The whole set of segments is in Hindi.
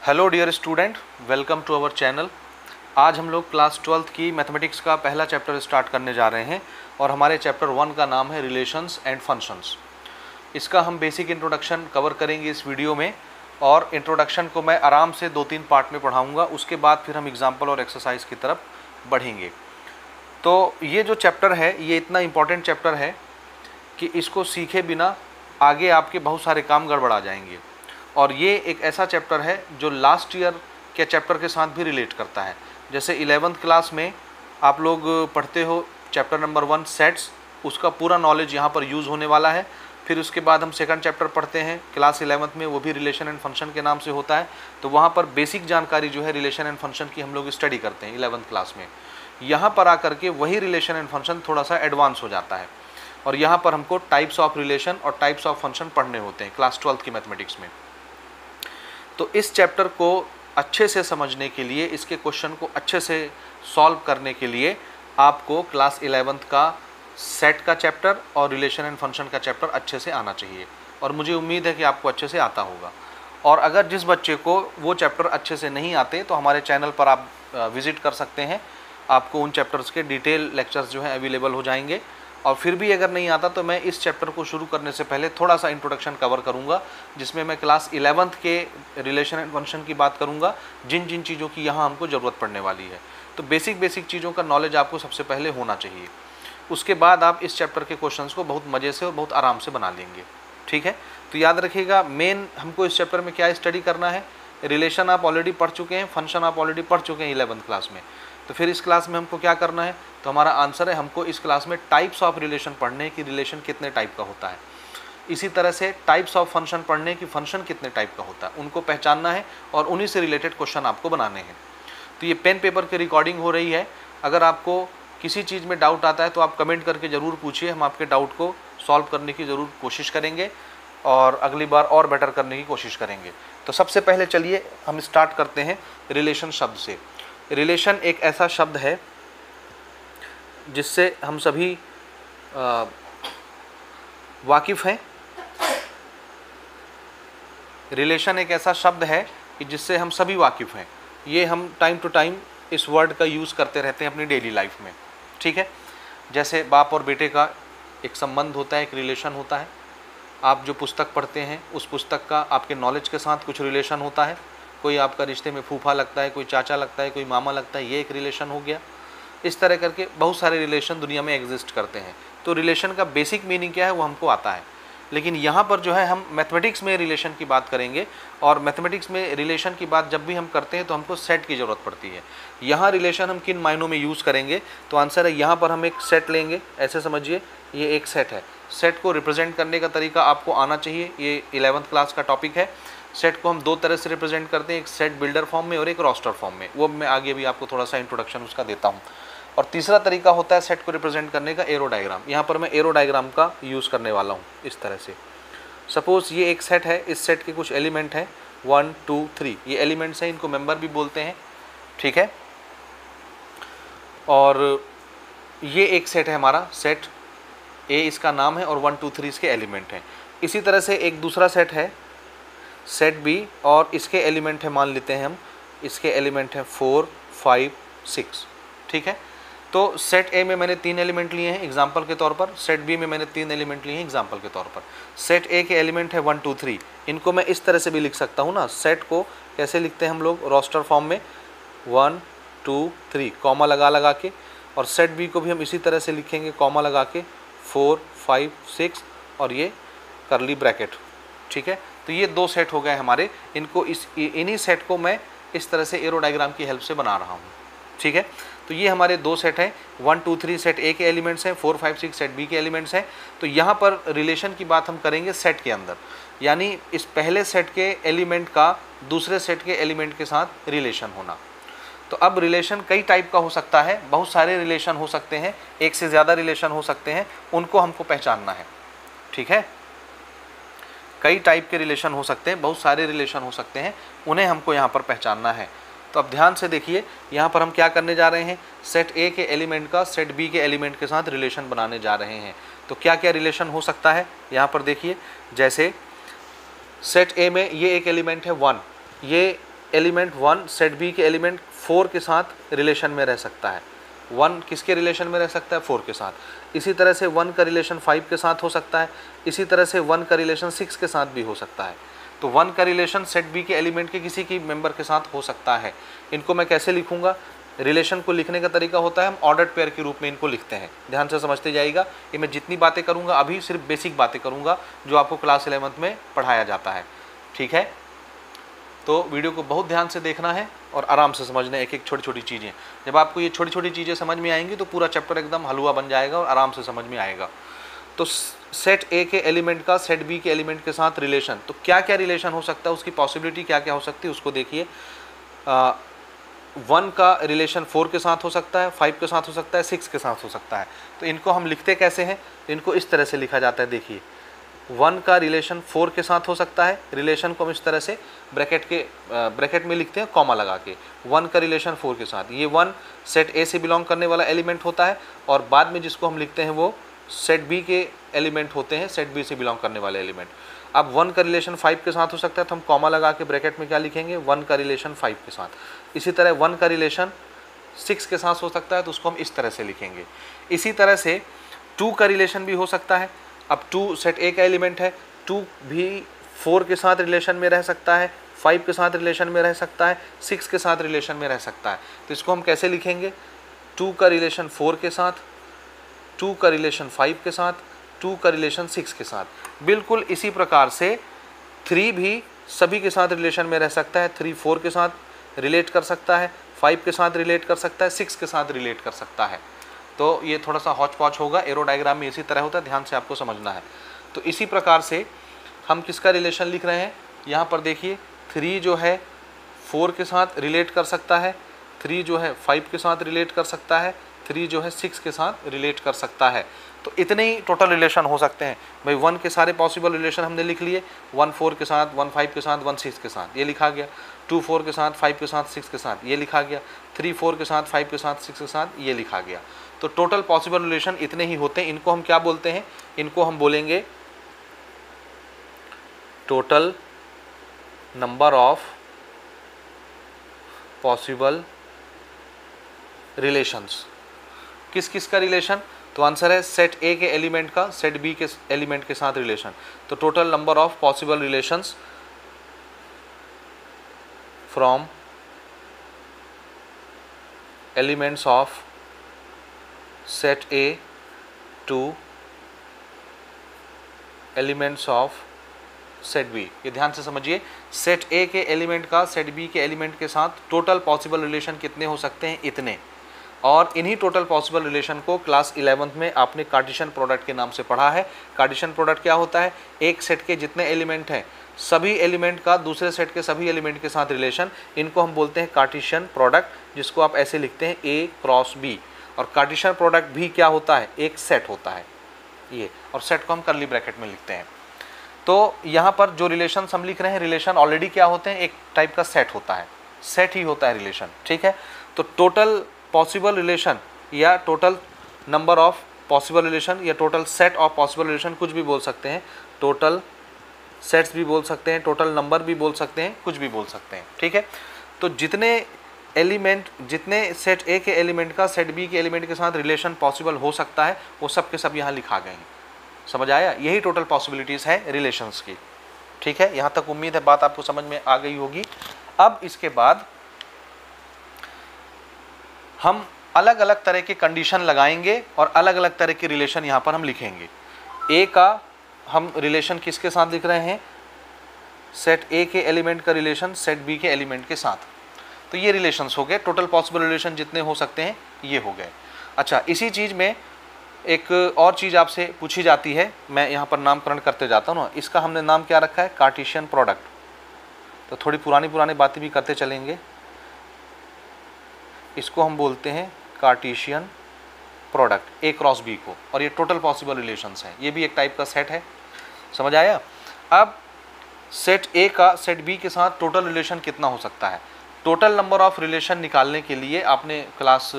Hello dear student, welcome to our channel. आज हम लोग क्लास 12th की मैथमेटिक्स का पहला चैप्टर स्टार्ट करने जा रहे हैं और हमारे चैप्टर 1 का नाम है रिलेशंस एंड फंक्शंस। इसका हम बेसिक इंट्रोडक्शन कवर करेंगे इस वीडियो में और इंट्रोडक्शन को मैं आराम से 2-3 पार्ट में पढ़ाऊँगा। उसके बाद फिर हम एग्जाम्पल और एक्सरसाइज की तरफ बढ़ेंगे। तो ये जो चैप्टर है ये इतना इम्पॉर्टेंट चैप्टर है कि इसको सीखे बिना आगे आपके बहुत सारे काम गड़बड़ा जाएंगे। और ये एक ऐसा चैप्टर है जो लास्ट ईयर के चैप्टर के साथ भी रिलेट करता है। जैसे 11th क्लास में आप लोग पढ़ते हो चैप्टर नंबर 1 सेट्स, उसका पूरा नॉलेज यहाँ पर यूज़ होने वाला है। फिर उसके बाद हम सेकंड चैप्टर पढ़ते हैं क्लास 11th में, वो भी रिलेशन एंड फंक्शन के नाम से होता है। तो वहाँ पर बेसिक जानकारी जो है रिलेशन एंड फंक्शन की हम लोग स्टडी करते हैं 11th क्लास में। यहाँ पर आकर के वही रिलेशन एंड फंक्शन थोड़ा सा एडवांस हो जाता है और यहाँ पर हमको टाइप्स ऑफ रिलेशन और टाइप्स ऑफ फंक्शन पढ़ने होते हैं क्लास 12th की मैथमेटिक्स में। तो इस चैप्टर को अच्छे से समझने के लिए, इसके क्वेश्चन को अच्छे से सॉल्व करने के लिए आपको क्लास 11th का सेट का चैप्टर और रिलेशन एंड फंक्शन का चैप्टर अच्छे से आना चाहिए और मुझे उम्मीद है कि आपको अच्छे से आता होगा। और अगर जिस बच्चे को वो चैप्टर अच्छे से नहीं आते तो हमारे चैनल पर आप विज़िट कर सकते हैं। आपको उन चैप्टर्स के डिटेल लेक्चर्स जो हैं अवेलेबल हो जाएंगे। और फिर भी अगर नहीं आता तो मैं इस चैप्टर को शुरू करने से पहले थोड़ा सा इंट्रोडक्शन कवर करूंगा, जिसमें मैं क्लास 11th के रिलेशन एंड फंक्शन की बात करूंगा, जिन जिन चीज़ों की यहाँ हमको ज़रूरत पड़ने वाली है। तो बेसिक चीज़ों का नॉलेज आपको सबसे पहले होना चाहिए। उसके बाद आप इस चैप्टर के क्वेश्चंस को बहुत मज़े से और बहुत आराम से बना लेंगे। ठीक है, तो याद रखिएगा मेन हमको इस चैप्टर में क्या स्टडी करना है। रिलेशन आप ऑलरेडी पढ़ चुके हैं, फंक्शन आप ऑलरेडी पढ़ चुके हैं 11th क्लास में। तो फिर इस क्लास में हमको क्या करना है, तो हमारा आंसर है हमको इस क्लास में टाइप्स ऑफ रिलेशन पढ़ने की, रिलेशन कितने टाइप का होता है। इसी तरह से टाइप्स ऑफ फंक्शन पढ़ने की, फंक्शन कितने टाइप का होता है, उनको पहचानना है और उन्हीं से रिलेटेड क्वेश्चन आपको बनाने हैं। तो ये पेन पेपर की रिकॉर्डिंग हो रही है। अगर आपको किसी चीज़ में डाउट आता है तो आप कमेंट करके ज़रूर पूछिए, हम आपके डाउट को सॉल्व करने की ज़रूर कोशिश करेंगे और अगली बार और बेटर करने की कोशिश करेंगे। तो सबसे पहले चलिए हम स्टार्ट करते हैं रिलेशन शब्द से। रिलेशन एक ऐसा शब्द है जिससे हम सभी वाकिफ़ हैं। रिलेशन एक ऐसा शब्द है कि जिससे हम सभी वाकिफ़ हैं। ये हम टाइम टू टाइम इस वर्ड का यूज़ करते रहते हैं अपनी डेली लाइफ में। ठीक है, जैसे बाप और बेटे का एक संबंध होता है, एक रिलेशन होता है। आप जो पुस्तक पढ़ते हैं उस पुस्तक का आपके नॉलेज के साथ कुछ रिलेशन होता है। कोई आपका रिश्ते में फूफा लगता है, कोई चाचा लगता है, कोई मामा लगता है, ये एक रिलेशन हो गया। इस तरह करके बहुत सारे रिलेशन दुनिया में एग्जिस्ट करते हैं। तो रिलेशन का बेसिक मीनिंग क्या है वो हमको आता है। लेकिन यहाँ पर जो है हम मैथमेटिक्स में रिलेशन की बात करेंगे और मैथमेटिक्स में रिलेशन की बात जब भी हम करते हैं तो हमको सेट की ज़रूरत पड़ती है। यहाँ रिलेशन हम किन मायनों में यूज़ करेंगे, तो आंसर है यहाँ पर हम एक सेट लेंगे। ऐसे समझिए ये एक सेट है। सेट को रिप्रेजेंट करने का तरीका आपको आना चाहिए। ये 11th क्लास का टॉपिक है। सेट को हम दो तरह से रिप्रेजेंट करते हैं, एक सेट बिल्डर फॉर्म में और एक रोस्टर फॉर्म में। वो मैं आगे भी आपको थोड़ा सा इंट्रोडक्शन उसका देता हूँ। और तीसरा तरीका होता है सेट को रिप्रेजेंट करने का एरो डायग्राम। यहाँ पर मैं एरो डायग्राम का यूज़ करने वाला हूँ इस तरह से। सपोज़ ये एक सेट है, इस सेट के कुछ एलिमेंट हैं 1 2 3, ये एलिमेंट्स हैं, इनको मेंबर भी बोलते हैं। ठीक है, और ये एक सेट है हमारा, सेट ए इसका नाम है और 1 2 3 इसके एलिमेंट हैं। इसी तरह से एक दूसरा सेट है सेट बी और इसके एलिमेंट है, मान लेते हैं हम इसके एलिमेंट हैं 4 5 6। ठीक है, तो सेट ए में मैंने 3 एलिमेंट लिए हैं एग्जांपल के तौर पर, सेट बी में मैंने 3 एलिमेंट लिए हैं एग्जांपल के तौर पर। सेट ए के एलिमेंट है 1 2 3, इनको मैं इस तरह से भी लिख सकता हूँ ना। सेट को कैसे लिखते हैं हम लोग रोस्टर फॉर्म में 1 2 3 कॉमा लगा के, और सेट बी को भी हम इसी तरह से लिखेंगे कॉमा लगा के 4 5 6 और ये करली ब्रैकेट। ठीक है, तो ये 2 सेट हो गए हमारे। इनको इन्हीं सेट को मैं इस तरह से एरो डायग्राम की हेल्प से बना रहा हूँ। ठीक है, तो ये हमारे 2 सेट हैं। 1 2 3 सेट ए के एलिमेंट्स हैं, 4 5 6 सेट बी के एलिमेंट्स हैं। तो यहाँ पर रिलेशन की बात हम करेंगे सेट के अंदर, यानी इस पहले सेट के एलिमेंट का दूसरे सेट के एलिमेंट के साथ रिलेशन होना। तो अब रिलेशन कई टाइप का हो सकता है, बहुत सारे रिलेशन हो सकते हैं, एक से ज़्यादा रिलेशन हो सकते हैं, उनको हमको पहचानना है। ठीक है, कई टाइप के रिलेशन हो सकते हैं, बहुत सारे रिलेशन हो सकते हैं, उन्हें हमको यहाँ पर पहचानना है। तो अब ध्यान से देखिए, यहाँ पर हम क्या करने जा रहे हैं, सेट ए के एलिमेंट का सेट बी के एलिमेंट के साथ रिलेशन बनाने जा रहे हैं। तो क्या क्या रिलेशन हो सकता है यहाँ पर देखिए। जैसे सेट ए में ये एक एलिमेंट है 1, ये एलिमेंट 1 सेट बी के एलिमेंट 4 के साथ रिलेशन में रह सकता है। 1 किसके रिलेशन में रह सकता है? 4 के साथ। इसी तरह से 1 का रिलेशन 5 के साथ हो सकता है। इसी तरह से 1 का रिलेशन 6 के साथ भी हो सकता है। तो 1 का रिलेशन सेट बी के एलिमेंट के किसी की मेंबर के साथ हो सकता है। इनको मैं कैसे लिखूंगा? रिलेशन को लिखने का तरीका होता है हम ऑर्डर्ड पेयर के रूप में इनको लिखते हैं। ध्यान से समझते जाइएगा। ये मैं जितनी बातें करूंगा अभी सिर्फ बेसिक बातें करूंगा जो आपको क्लास 11th में पढ़ाया जाता है। ठीक है, तो वीडियो को बहुत ध्यान से देखना है और आराम से समझना है एक एक छोटी छोटी चीज़ें। जब आपको ये छोटी छोटी चीज़ें समझ में आएंगी तो पूरा चैप्टर एकदम हलवा बन जाएगा और आराम से समझ में आएगा। तो सेट ए के एलिमेंट का सेट बी के एलिमेंट के साथ रिलेशन, तो क्या क्या रिलेशन हो सकता है, उसकी पॉसिबिलिटी क्या क्या हो सकती है उसको देखिए। 1 का रिलेशन 4 के साथ हो सकता है, 5 के साथ हो सकता है, 6 के साथ हो सकता है। तो इनको हम लिखते कैसे हैं? इनको इस तरह से लिखा जाता है। देखिए 1 का रिलेशन 4 के साथ हो सकता है। रिलेशन को हम इस तरह से ब्रैकेट में लिखते हैं कॉमा लगा के। 1 का रिलेशन 4 के साथ, ये 1 सेट ए से बिलोंग करने वाला एलिमेंट होता है और बाद में जिसको हम लिखते हैं वो सेट बी के एलिमेंट होते हैं, सेट बी से बिलोंग करने वाले एलिमेंट। अब 1 का रिलेशन 5 के साथ हो सकता है तो हम कॉमा लगा के ब्रैकेट में क्या लिखेंगे? 1 का रिलेशन 5 के साथ। इसी तरह 1 का रिलेशन 6 के साथ हो सकता है तो उसको हम इस तरह से लिखेंगे। इसी तरह से 2 का रिलेशन भी हो सकता है। अब 2 सेट ए का एलिमेंट है, 2 भी 4 के साथ रिलेशन में रह सकता है, 5 के साथ रिलेशन में रह सकता है, 6 के साथ रिलेशन में रह सकता है। तो इसको हम कैसे लिखेंगे? 2 का रिलेशन 4 के साथ, 2 का रिलेशन 5 के साथ, 2 का रिलेशन 6 के साथ। बिल्कुल इसी प्रकार से 3 भी सभी के साथ रिलेशन में रह सकता है। 3 4 के साथ रिलेट कर सकता है, 5 के साथ रिलेट कर सकता है, 6 के साथ रिलेट कर सकता है। तो ये थोड़ा सा हौच पौच होगा, एरो डायग्राम में इसी तरह होता है, ध्यान से आपको समझना है। तो इसी प्रकार से हम किसका रिलेशन लिख रहे हैं? यहाँ पर देखिए 3 जो है 4 के साथ रिलेट कर सकता है, 3 जो है 5 के साथ रिलेट कर सकता है, 3 जो है 6 के साथ रिलेट कर सकता है। तो इतने ही टोटल रिलेशन हो सकते हैं भाई। 1 के सारे पॉसिबल रिलेशन हमने लिख लिए, 1 4 के साथ, 1 5 के साथ, 1 6 के साथ, ये लिखा गया। 2 4 के साथ, 5 के साथ, 6 के साथ, ये लिखा गया। 3 4 के साथ, 5 के साथ, 6 के साथ, ये लिखा गया। तो टोटल पॉसिबल रिलेशन इतने ही होते हैं। इनको हम क्या बोलते हैं? इनको हम बोलेंगे total number of possible relations. किस किस का रिलेशन? तो आंसर है सेट ए के एलिमेंट का सेट बी के एलिमेंट के साथ रिलेशन। तो total number of possible relations from elements of set A to elements of set B. ये ध्यान से समझिए, सेट ए के एलिमेंट का सेट बी के एलिमेंट के साथ टोटल पॉसिबल रिलेशन कितने हो सकते हैं? इतने। और इन्हीं टोटल पॉसिबल रिलेशन को क्लास 11th में आपने कार्टेशियन प्रोडक्ट के नाम से पढ़ा है। कार्टेशियन प्रोडक्ट क्या होता है? एक सेट के जितने एलिमेंट हैं सभी एलिमेंट का दूसरे सेट के सभी एलिमेंट के साथ रिलेशन, इनको हम बोलते हैं कार्टेशियन प्रोडक्ट, जिसको आप ऐसे लिखते हैं ए क्रॉस बी। और कार्टेशियन प्रोडक्ट भी क्या होता है? एक सेट होता है ये, और सेट को हम कर्ली ब्रैकेट में लिखते हैं। तो यहाँ पर जो रिलेशन हम लिख रहे हैं, रिलेशन ऑलरेडी क्या होते हैं? एक टाइप का सेट होता है, सेट ही होता है रिलेशन। ठीक है, तो टोटल पॉसिबल रिलेशन या total number of possible relation या total set of possible relation, कुछ भी बोल सकते हैं। टोटल सेट्स भी बोल सकते हैं, टोटल नंबर भी बोल सकते हैं, कुछ भी बोल सकते हैं। ठीक है, तो जितने एलिमेंट, जितने सेट ए के एलिमेंट का सेट बी के एलिमेंट के साथ रिलेशन पॉसिबल हो सकता है वो सब के सब यहाँ लिखा गए हैं। समझ आया? यही टोटल पॉसिबिलिटीज़ है रिलेशंस की। ठीक है, यहाँ तक उम्मीद है बात आपको समझ में आ गई होगी। अब इसके बाद हम अलग अलग तरह के कंडीशन लगाएंगे और अलग अलग तरह के रिलेशन यहाँ पर हम लिखेंगे। ए का हम रिलेशन किसके साथ लिख रहे हैं? सेट ए के एलिमेंट का रिलेशन सेट बी के एलिमेंट के साथ। तो ये रिलेशंस हो गए, टोटल पॉसिबल रिलेशन जितने हो सकते हैं ये हो गए। अच्छा, इसी चीज़ में एक और चीज़ आपसे पूछी जाती है, मैं यहाँ पर नामकरण करते जाता हूँ ना। इसका हमने नाम क्या रखा है? Cartesian product. तो थोड़ी पुरानी बातें भी करते चलेंगे। इसको हम बोलते हैं कार्टेशियन प्रोडक्ट, ए क्रॉस बी को, और ये टोटल पॉसिबल रिलेशंस हैं। ये भी एक टाइप का सेट है। समझ आया? अब सेट ए का सेट बी के साथ टोटल रिलेशन कितना हो सकता है? टोटल नंबर ऑफ रिलेशन निकालने के लिए आपने क्लास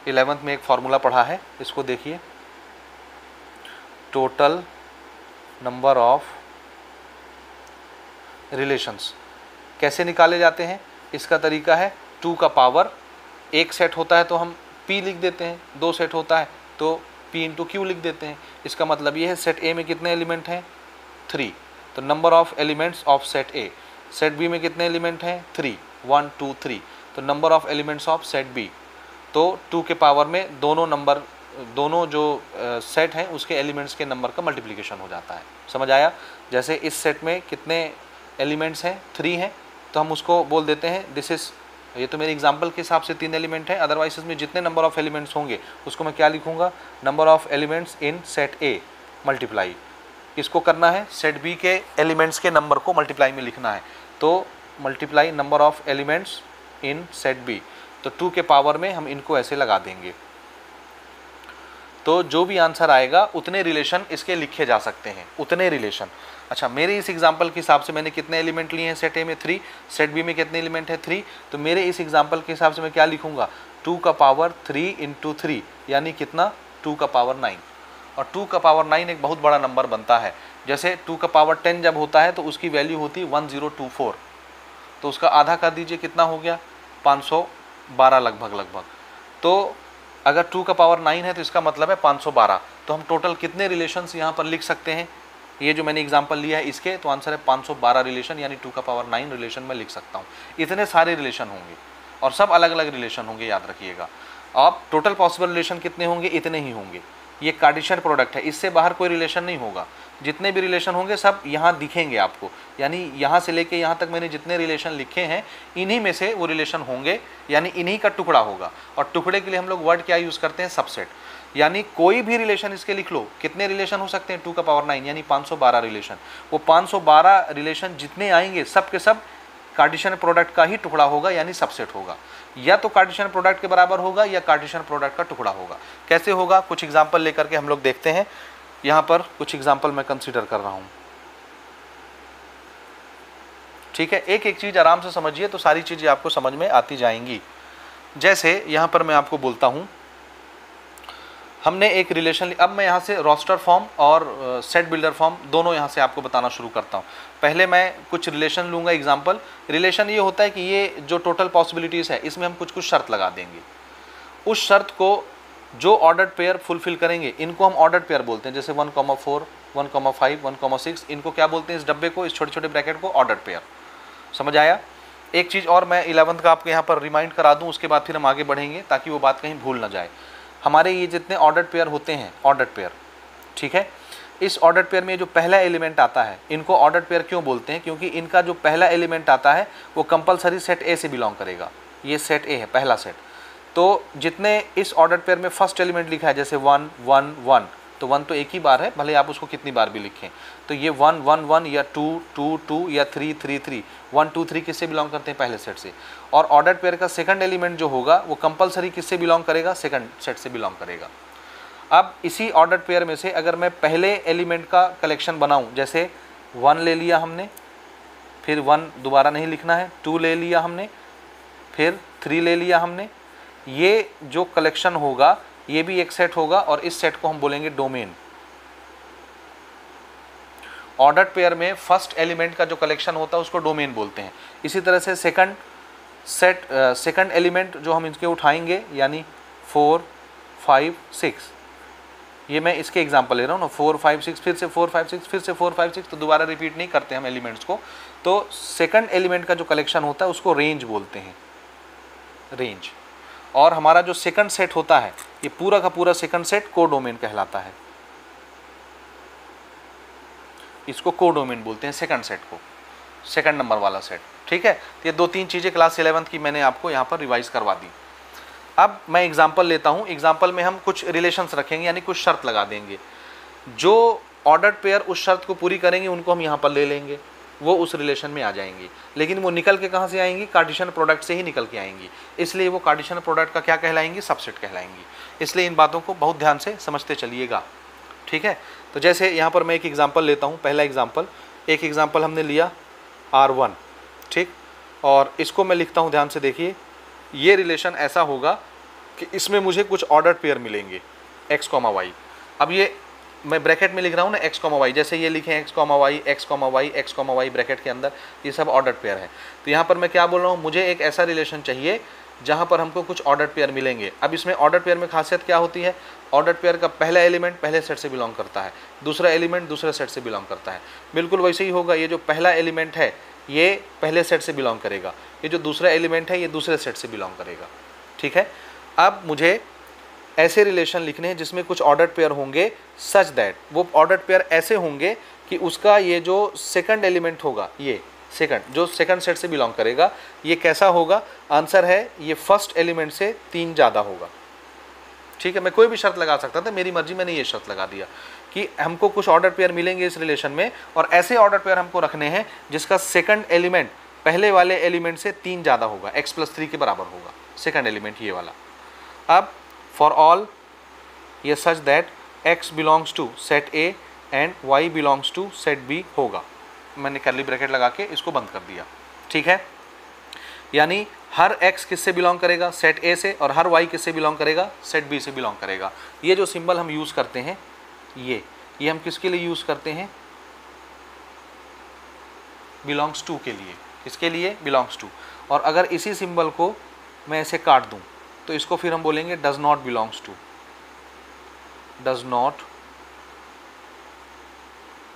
11th में एक फॉर्मूला पढ़ा है, इसको देखिए। टोटल नंबर ऑफ रिलेशंस कैसे निकाले जाते हैं? इसका तरीका है 2 का पावर, एक सेट होता है तो हम p लिख देते हैं, 2 सेट होता है तो p इंटू क्यू लिख देते हैं। इसका मतलब ये है सेट A में कितने एलिमेंट हैं 3, तो number of elements of set A। Set B में कितने एलिमेंट हैं 3, 1 2 3, तो number of elements of set B। तो 2 के पावर में दोनों जो सेट हैं उसके एलिमेंट्स के नंबर का मल्टीप्लिकेशन हो जाता है। समझ आया? जैसे इस सेट में कितने एलिमेंट्स हैं 3 हैं, तो हम उसको बोल देते हैं दिस इज, ये तो मेरे एग्जांपल के हिसाब से 3 एलिमेंट हैं, अदरवाइज इसमें जितने नंबर ऑफ एलिमेंट्स होंगे उसको मैं क्या लिखूंगा, number of elements in set A multiply, किसको करना है, सेट बी के एलिमेंट्स के नंबर को मल्टीप्लाई में लिखना है, तो multiply number of elements in set B. तो 2 के पावर में हम इनको ऐसे लगा देंगे, तो जो भी आंसर आएगा उतने रिलेशन इसके लिखे जा सकते हैं, उतने रिलेशन। अच्छा, मेरे इस एग्जांपल के हिसाब से मैंने कितने एलिमेंट लिए हैं सेट ए में 3, सेट बी में कितने एलिमेंट है 3, तो मेरे इस एग्जांपल के हिसाब से मैं क्या लिखूंगा, 2 का पावर 3 इंटू 3 यानी कितना 2 का पावर 9। और 2 का पावर 9 एक बहुत बड़ा नंबर बनता है। जैसे 2 का पावर 10 जब होता है तो उसकी वैल्यू होती है 1024, तो उसका आधा कर दीजिए कितना हो गया 512 लगभग। तो अगर 2 का पावर 9 है तो इसका मतलब है 512। तो हम टोटल कितने रिलेशंस यहाँ पर लिख सकते हैं, ये जो मैंने एग्जांपल लिया है इसके, तो आंसर है 512 रिलेशन, यानी 2 का पावर 9 रिलेशन मैं लिख सकता हूँ। इतने सारे रिलेशन होंगे और सब अलग अलग रिलेशन होंगे, याद रखिएगा। अब टोटल पॉसिबल रिलेशन कितने होंगे, इतने ही होंगे। ये कार्टेशियन प्रोडक्ट है, इससे बाहर कोई रिलेशन नहीं होगा। जितने भी रिलेशन होंगे सब यहाँ दिखेंगे आपको, यानी यहाँ से लेके यहाँ तक मैंने जितने रिलेशन लिखे हैं इन्हीं में से वो रिलेशन होंगे, यानी इन्हीं का टुकड़ा होगा। और टुकड़े के लिए हम लोग वर्ड क्या यूज़ करते हैं, सबसेट। यानी कोई भी रिलेशन इसके लिख लो, कितने रिलेशन हो सकते हैं 2 का पावर 9 यानी 512 रिलेशन। वो 512 रिलेशन जितने आएंगे सब के सब कार्टेशियन प्रोडक्ट का ही टुकड़ा होगा, यानी सबसेट होगा। या तो कार्टेशियन प्रोडक्ट के बराबर होगा या कार्टेशियन प्रोडक्ट का टुकड़ा होगा। कैसे होगा, कुछ एग्जांपल लेकर के हम लोग देखते हैं। यहाँ पर कुछ एग्जांपल मैं कंसीडर कर रहा हूँ, ठीक है। एक एक चीज़ आराम से समझिए तो सारी चीज़ें आपको समझ में आती जाएंगी। जैसे यहाँ पर मैं आपको बोलता हूँ, हमने एक रिलेशन, अब मैं यहाँ से रोस्टर फॉर्म और सेट बिल्डर फॉर्म दोनों यहाँ से आपको बताना शुरू करता हूँ। पहले मैं कुछ रिलेशन लूँगा एग्जांपल। रिलेशन ये होता है कि ये जो टोटल पॉसिबिलिटीज़ है इसमें हम कुछ शर्त लगा देंगे। उस शर्त को जो ऑर्डर्ड पेयर फुलफिल करेंगे इनको हम ऑर्डर्ड पेयर बोलते हैं। जैसे 1,4, 1,5, 1,6 इनको क्या बोलते हैं, इस डब्बे को, इस छोटे छोटे ब्रैकेट को ऑर्डर्ड पेयर। समझ आया? एक चीज़ और मैं 11th का आपको यहाँ पर रिमाइंड करा दूँ, उसके बाद फिर हम आगे बढ़ेंगे ताकि वो बात कहीं भूल ना जाए। हमारे ये जितने ऑर्डर्ड पेयर होते हैं, ऑर्डर्ड पेयर, ठीक है, इस ऑर्डर्ड पेयर में जो पहला एलिमेंट आता है इनको ऑर्डर्ड पेयर क्यों बोलते हैं, क्योंकि इनका जो पहला एलिमेंट आता है वो कंपलसरी सेट ए से बिलोंग करेगा। ये सेट ए है, पहला सेट। तो जितने इस ऑर्डर्ड पेयर में फर्स्ट एलिमेंट लिखा है, जैसे 1 1 1, तो 1 तो एक ही बार है, भले आप उसको कितनी बार भी लिखें। तो ये 1 1 1 या 2 2 2 या 3 3 3, 1 2 3 किससे बिलोंग करते हैं, पहले सेट से। और ऑर्डर्ड पेयर का सेकंड एलिमेंट जो होगा वो कंपलसरी किससे बिलोंग करेगा, सेकंड सेट से बिलोंग करेगा। अब इसी ऑर्डर्ड पेयर में से अगर मैं पहले एलिमेंट का कलेक्शन बनाऊं, जैसे 1 ले लिया हमने, फिर 1 दोबारा नहीं लिखना है, 2 ले लिया हमने, फिर 3 ले लिया हमने, ये जो कलेक्शन होगा ये भी एक सेट होगा और इस सेट को हम बोलेंगे डोमेन। ऑर्डर्ड पेयर में फर्स्ट एलिमेंट का जो कलेक्शन होता है उसको डोमेन बोलते हैं। इसी तरह से सेकंड एलिमेंट जो हम इनके उठाएंगे, यानी 4 5 6, ये मैं इसके एग्जांपल ले रहा हूँ ना, 4 5 6, फिर से 4 5 6, फिर से 4 5 6, तो दोबारा रिपीट नहीं करते हम एलिमेंट्स को। तो सेकंड एलिमेंट का जो कलेक्शन होता है उसको रेंज बोलते हैं, रेंज। और हमारा जो सेकंड सेट होता है, ये पूरा का पूरा सेकंड सेट कोडोमेन कहलाता है। इसको कोडोमेन बोलते हैं सेकंड सेट को, सेकंड नंबर वाला सेट, ठीक है। तो ये 2-3 चीज़ें क्लास 11th की मैंने आपको यहाँ पर रिवाइज करवा दी। अब मैं एग्जांपल लेता हूँ। एग्जांपल में हम कुछ रिलेशंस रखेंगे, यानी कुछ शर्त लगा देंगे। जो ऑर्डर्ड पेयर उस शर्त को पूरी करेंगे उनको हम यहाँ पर ले लेंगे, वो उस रिलेशन में आ जाएंगी। लेकिन वो निकल के कहाँ से आएंगी, कार्टेशियन प्रोडक्ट से ही निकल के आएंगी, इसलिए वो कार्टेशियन प्रोडक्ट का क्या कहलाएंगी, सबसेट कहलाएंगी। इसलिए इन बातों को बहुत ध्यान से समझते चलिएगा, ठीक है। तो जैसे यहाँ पर मैं एक एग्जांपल लेता हूँ। पहला एग्जांपल, एक एग्जांपल हमने लिया R1, ठीक, और इसको मैं लिखता हूँ, ध्यान से देखिए। ये रिलेशन ऐसा होगा कि इसमें मुझे कुछ ऑर्डर्ड पेयर मिलेंगे x, y। अब ये मैं ब्रैकेट में लिख रहा हूँ ना एक्स कॉमा वाई, जैसे ये लिखे x comma y x comma y x comma y bracket के अंदर, ये सब ऑर्डर्ड पेयर है। तो यहाँ पर मैं क्या बोल रहा हूँ, मुझे एक ऐसा रिलेशन चाहिए जहाँ पर हमको कुछ ऑर्डर्ड पेयर मिलेंगे। अब इसमें ऑर्डर्ड पेयर में खासियत क्या होती है, ऑर्डर्ड पेयर का पहला एलिमेंट पहले सेट से बिलोंग करता है, दूसरा एलिमेंट दूसरे सेट से बिलोंग करता है। बिल्कुल वैसे ही होगा, ये जो पहला एलिमेंट है ये पहले सेट से बिलोंग करेगा, ये जो दूसरा एलिमेंट है ये दूसरे सेट से बिलोंग करेगा। ठीक है, अब मुझे ऐसे रिलेशन लिखने हैं जिसमें कुछ ऑर्डर्ड पेयर होंगे, सच दैट वो ऑर्डर्ड पेयर ऐसे होंगे कि उसका ये जो सेकंड एलिमेंट होगा, ये सेकंड जो सेकंड सेट से बिलोंग करेगा, ये कैसा होगा, आंसर है ये फर्स्ट एलिमेंट से 3 ज़्यादा होगा। ठीक है, मैं कोई भी शर्त लगा सकता था, मेरी मर्जी, मैंने ये शर्त लगा दिया कि हमको कुछ ऑर्डर पेयर मिलेंगे इस रिलेशन में, और ऐसे ऑर्डर पेयर हमको रखने हैं जिसका सेकंड एलिमेंट पहले वाले एलिमेंट से 3 ज़्यादा होगा, x+3 के बराबर होगा सेकंड एलिमेंट ये वाला। अब फॉर ऑल ये such that x belongs to set A and y belongs to set B होगा। मैंने कर्ली ब्रैकेट लगा के इसको बंद कर दिया। ठीक है, यानी हर x किससे बिलोंग करेगा, सेट A से, और हर y किससे बिलोंग करेगा, सेट B से बिलोंग करेगा। ये जो सिंबल हम यूज़ करते हैं ये हम किसके लिए यूज़ करते हैं, बिलोंग्स टू के लिए। किसके लिए, बिलोंग्स टू। और अगर इसी सिंबल को मैं ऐसे काट दूं तो इसको फिर हम बोलेंगे does not belongs to, does not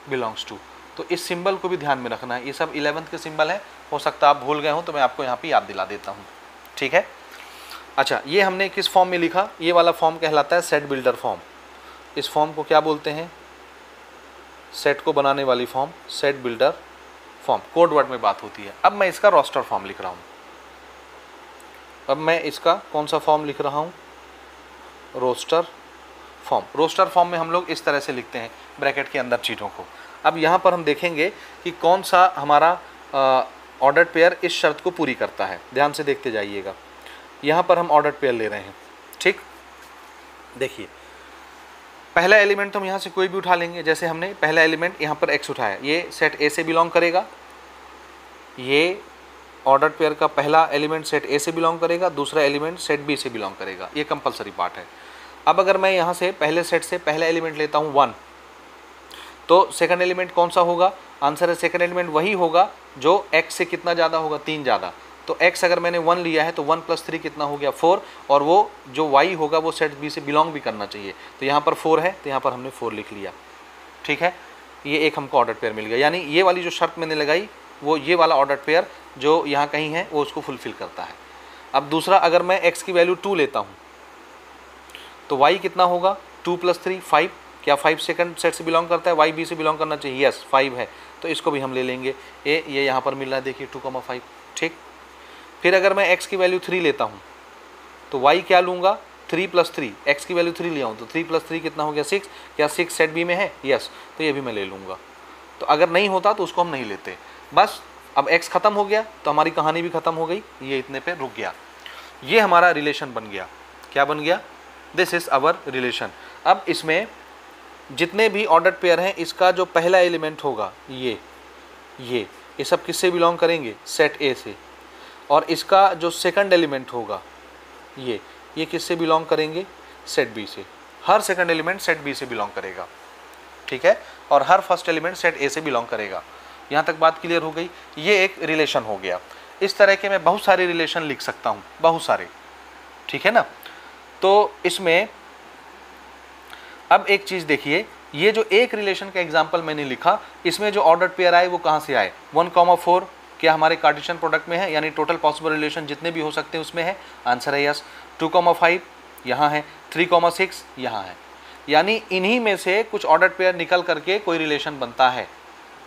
belongs to. तो इस सिंबल को भी ध्यान में रखना है, ये सब 11th के सिंबल हैं, हो सकता है आप भूल गए हो तो मैं आपको यहाँ पे याद दिला देता हूँ। ठीक है, अच्छा ये हमने किस फॉर्म में लिखा, ये वाला फॉर्म कहलाता है सेट बिल्डर फॉर्म। इस फॉर्म को क्या बोलते हैं, सेट को बनाने वाली form, set builder form, code word में बात होती है। अब मैं इसका रोस्टर फॉर्म लिख रहा हूँ, अब मैं इसका कौन सा फॉर्म लिख रहा हूँ, रोस्टर फॉर्म। रोस्टर फॉर्म में हम लोग इस तरह से लिखते हैं ब्रैकेट के अंदर चीज़ों को। अब यहाँ पर हम देखेंगे कि कौन सा हमारा ऑर्डर्ड पेयर इस शर्त को पूरी करता है, ध्यान से देखते जाइएगा। यहाँ पर हम ऑर्डर्ड पेयर ले रहे हैं। ठीक, देखिए पहला एलिमेंट तो हम यहाँ से कोई भी उठा लेंगे, जैसे हमने पहला एलिमेंट यहाँ पर x उठाया, ये सेट A से बिलोंग करेगा, ये ऑर्डर्ड पेयर का पहला एलिमेंट सेट A से बिलोंग करेगा, दूसरा एलिमेंट सेट B से बिलोंग करेगा, ये कंपलसरी पार्ट है। अब अगर मैं यहाँ से पहले सेट से पहला एलिमेंट लेता हूँ 1, तो सेकंड एलिमेंट कौन सा होगा, आंसर है सेकंड एलिमेंट वही होगा जो x से कितना ज़्यादा होगा, 3 ज़्यादा। तो x अगर मैंने 1 लिया है तो 1 + 3 कितना हो गया, 4, और वो जो y होगा वो सेट B से बिलोंग भी करना चाहिए। तो यहाँ पर 4 है तो यहाँ पर हमने 4 लिख लिया। ठीक है, ये एक हमको ऑर्डर पेयर मिल गया, यानी ये वाली जो शर्त मैंने लगाई वो ये वाला ऑर्डर पेयर जो यहाँ कहीं है वो उसको फुलफिल करता है। अब दूसरा, अगर मैं x की वैल्यू 2 लेता हूँ तो y कितना होगा, 2 + 3 5, क्या 5 सेकंड सेट से बिलोंग करता है, y B से बिलोंग करना चाहिए, यस 5 है, तो इसको भी हम ले लेंगे। ये यहाँ पर मिल रहा है, देखिए 2,5। ठीक, फिर अगर मैं x की वैल्यू 3 लेता हूँ तो y क्या लूँगा, 3 + 3, x की वैल्यू 3 लिया हूँ तो 3 + 3 कितना हो गया, 6, क्या 6 सेट B में है, यस, तो ये भी मैं ले लूँगा। तो अगर नहीं होता तो उसको हम नहीं लेते। बस अब x ख़त्म हो गया तो हमारी कहानी भी ख़त्म हो गई, ये इतने पे रुक गया। ये हमारा रिलेशन बन गया। क्या बन गया, दिस इज़ आवर रिलेशन। अब इसमें जितने भी ऑर्डर्ड पेयर हैं, इसका जो पहला एलिमेंट होगा ये सब किससे बिलोंग करेंगे, सेट A से, और इसका जो सेकंड एलिमेंट होगा ये किससे बिलोंग करेंगे, सेट B से। हर सेकंड एलिमेंट सेट B से बिलोंग करेगा। ठीक है, और हर फर्स्ट एलिमेंट सेट A से बिलोंग करेगा। यहाँ तक बात क्लियर हो गई, ये एक रिलेशन हो गया। इस तरह के मैं बहुत सारे रिलेशन लिख सकता हूँ, बहुत सारे। ठीक है ना, तो इसमें अब एक चीज़ देखिए, ये जो एक रिलेशन का एग्जांपल मैंने लिखा, इसमें जो ऑर्डर्ड पेयर आए वो कहाँ से आए, 1,4 क्या हमारे कार्टेशियन प्रोडक्ट में है, यानी टोटल पॉसिबल रिलेशन जितने भी हो सकते हैं उसमें है, आंसर है यस। 2,5 यहाँ है, 3,6 यहाँ है, यानी इन्हीं में से कुछ ऑर्डर्ड पेयर निकल करके कोई रिलेशन बनता है।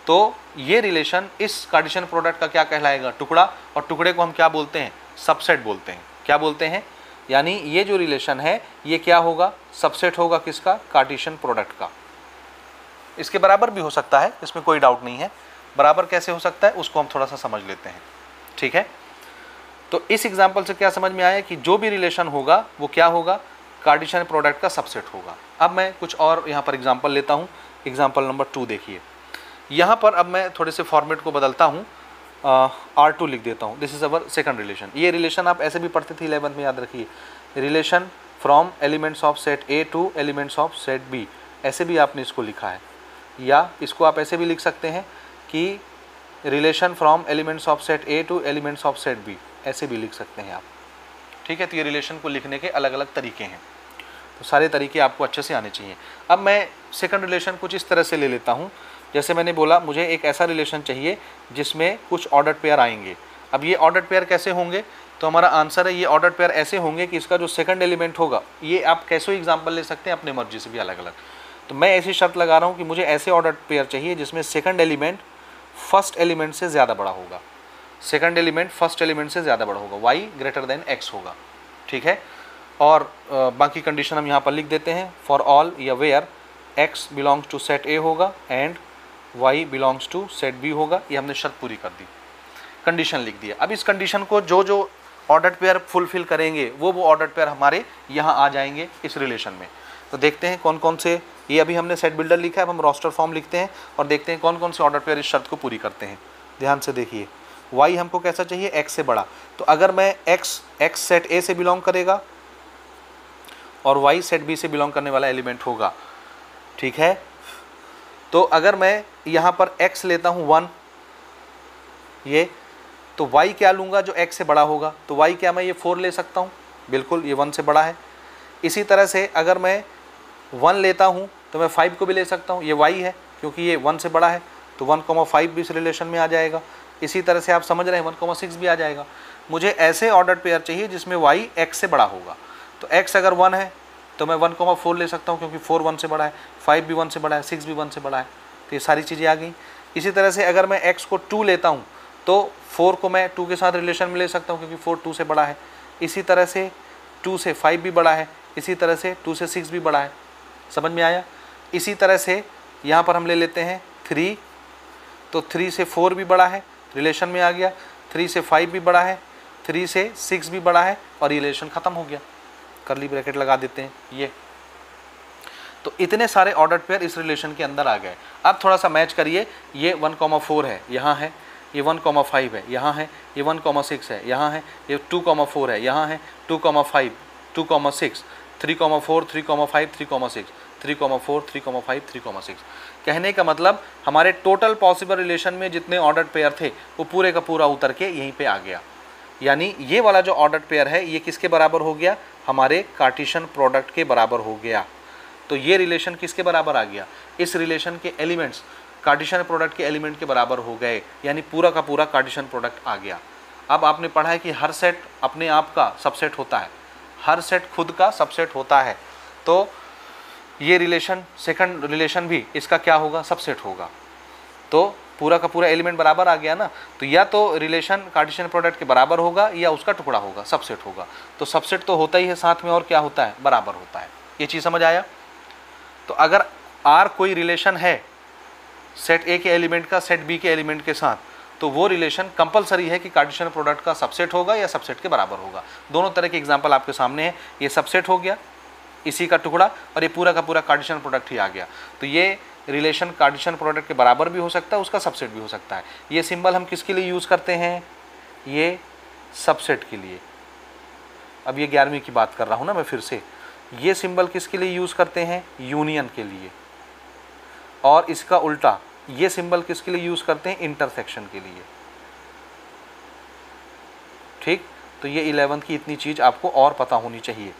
तो ये रिलेशन इस कार्टेशियन प्रोडक्ट का क्या कहलाएगा, टुकड़ा, और टुकड़े को हम क्या बोलते हैं, सबसेट बोलते हैं। क्या बोलते हैं, यानी ये जो रिलेशन है ये क्या होगा, सबसेट होगा किसका, कार्टेशियन प्रोडक्ट का। इसके बराबर भी हो सकता है, इसमें कोई डाउट नहीं है। बराबर कैसे हो सकता है उसको हम थोड़ा सा समझ लेते हैं। ठीक है, तो इस एग्जांपल से क्या समझ में आया कि जो भी रिलेशन होगा वो क्या होगा, कार्टेशियन प्रोडक्ट का सबसेट होगा। अब मैं कुछ और यहाँ पर एग्जांपल लेता हूँ। एग्जांपल नंबर 2 देखिए, यहाँ पर अब मैं थोड़े से फॉर्मेट को बदलता हूँ, R2 लिख देता हूँ। This is our second relation. ये रिलेशन आप ऐसे भी पढ़ते थे 11th में, याद रखिए, relation from elements of set A to elements of set B ऐसे भी आपने इसको लिखा है, या इसको आप ऐसे भी लिख सकते हैं कि relation from elements of set A to elements of set B, ऐसे भी लिख सकते हैं आप। ठीक है, तो ये रिलेशन को लिखने के अलग अलग तरीके हैं, तो सारे तरीके आपको अच्छे से आने चाहिए। अब मैं सेकंड रिलेशन कुछ इस तरह से ले लेता हूँ, जैसे मैंने बोला मुझे एक ऐसा रिलेशन चाहिए जिसमें कुछ ऑर्डर्ड पेयर आएंगे। अब ये ऑर्डर्ड पेयर कैसे होंगे, तो हमारा आंसर है ये ऑर्डर्ड पेयर ऐसे होंगे कि इसका जो सेकंड एलिमेंट होगा, ये आप कैसे एग्जाम्पल ले सकते हैं अपने मर्जी से भी अलग अलग। तो मैं ऐसी शर्त लगा रहा हूँ कि मुझे ऐसे ऑर्डर्ड पेयर चाहिए जिसमें सेकंड एलिमेंट फर्स्ट एलिमेंट से ज़्यादा बड़ा होगा, सेकंड एलिमेंट फर्स्ट एलिमेंट से ज़्यादा बड़ा होगा, y ग्रेटर देन x होगा। ठीक है, और बाकी कंडीशन हम यहाँ पर लिख देते हैं, फॉर ऑल या where x belongs to set a होगा and y belongs to set b होगा। ये हमने शर्त पूरी कर दी, कंडीशन लिख दिया। अब इस कंडीशन को जो जो ऑर्डर्ड पेयर फुलफिल करेंगे वो ऑर्डर्ड पेयर हमारे यहाँ आ जाएंगे इस रिलेशन में। तो देखते हैं कौन कौन से, ये अभी हमने सेट बिल्डर लिखा है, अब हम रोस्टर फॉर्म लिखते हैं और देखते हैं कौन कौन से ऑर्डर पेयर इस शर्त को पूरी करते हैं। ध्यान से देखिए, y हमको कैसा चाहिए, x से बड़ा। तो अगर मैं x सेट a से बिलोंग करेगा और y सेट b से बिलोंग करने वाला एलिमेंट होगा। ठीक है, तो अगर मैं यहाँ पर x लेता हूँ 1, ये तो y क्या लूँगा जो x से बड़ा होगा, तो y क्या मैं ये 4 ले सकता हूँ, बिल्कुल ये 1 से बड़ा है। इसी तरह से अगर मैं 1 लेता हूँ तो मैं 5 को भी ले सकता हूँ, ये y है क्योंकि ये 1 से बड़ा है, तो 1,5 भी इस रिलेशन में आ जाएगा। इसी तरह से आप समझ रहे हैं 1,6 भी आ जाएगा। मुझे ऐसे ऑर्डर्ड पेयर चाहिए जिसमें y x से बड़ा होगा। तो x अगर 1 है तो मैं 1,4 ले सकता हूँ क्योंकि 4 1 से बड़ा है, 5 भी 1 से बड़ा है, 6 भी 1 से बड़ा है। तो ये सारी चीज़ें आ गई। इसी तरह से अगर मैं x को 2 लेता हूँ तो 4 को मैं 2 के साथ रिलेशन में ले सकता हूँ क्योंकि 4 2 से बड़ा है। इसी तरह से 2 से 5 भी बड़ा है, इसी तरह से 2 से 6 भी बड़ा है। समझ में आया। इसी तरह से यहाँ पर हम ले लेते हैं 3, तो 3 से 4 भी बड़ा है, रिलेशन में आ गया। 3 से 5 भी बड़ा है, 3 से 6 भी बड़ा है और रिलेशन ख़त्म हो गया। कर्ली ब्रैकेट लगा देते हैं ये। तो इतने सारे ऑर्डर्ड पेयर इस रिलेशन के अंदर आ गए। अब थोड़ा सा मैच करिए, ये 1,4 है यहाँ है, ये 1,5 है यहाँ है, ये 1,6 है यहाँ है, ये 2,4 है यहाँ है, 2,5 2,6 3,4 3,5 3,6 3,4 3,5 3,6। कहने का मतलब हमारे टोटल पॉसिबल रिलेशन में जितने ऑर्डर्ड पेयर थे वो पूरे का पूरा उतर के यहीं पे आ गया। यानी ये वाला जो ऑर्डर्ड पेयर है ये किसके बराबर हो गया, हमारे कार्टेशियन प्रोडक्ट के बराबर हो गया। तो ये रिलेशन किसके बराबर आ गया, इस रिलेशन के एलिमेंट्स कार्टेशियन प्रोडक्ट के एलिमेंट के बराबर हो गए, यानी पूरा का पूरा कार्टेशियन प्रोडक्ट आ गया। अब आपने पढ़ा है कि हर सेट अपने आप का सबसेट होता है, हर सेट खुद का सबसेट होता है। तो ये रिलेशन सेकंड रिलेशन भी इसका क्या होगा, सबसेट होगा। तो पूरा का पूरा एलिमेंट बराबर आ गया ना, तो या तो रिलेशन कार्टेशियन प्रोडक्ट के बराबर होगा या उसका टुकड़ा होगा, सबसेट होगा। तो सबसेट तो होता ही है, साथ में और क्या होता है, बराबर होता है। ये चीज़ समझ आया। तो अगर R कोई रिलेशन है सेट A के एलिमेंट का सेट B के एलिमेंट के साथ, तो वो रिलेशन कंपलसरी है कि कार्टेशियन प्रोडक्ट का सबसेट होगा या सबसेट के बराबर होगा। दोनों तरह के एग्जांपल आपके सामने है। ये सबसेट हो गया इसी का टुकड़ा और ये पूरा का पूरा कार्टेशियन प्रोडक्ट ही आ गया। तो ये रिलेशन कार्टेशियन प्रोडक्ट के बराबर भी हो सकता है, उसका सबसेट भी हो सकता है। ये सिंबल हम किसके लिए यूज़ करते हैं, ये सबसेट के लिए। अब ये 11वीं की बात कर रहा हूँ ना मैं फिर से। ये सिंबल किसके लिए यूज़ करते हैं, यूनियन के लिए। और इसका उल्टा ये सिंबल किसके लिए यूज़ करते हैं, इंटरसेक्शन के लिए। ठीक, तो ये 11th की इतनी चीज़ आपको और पता होनी चाहिए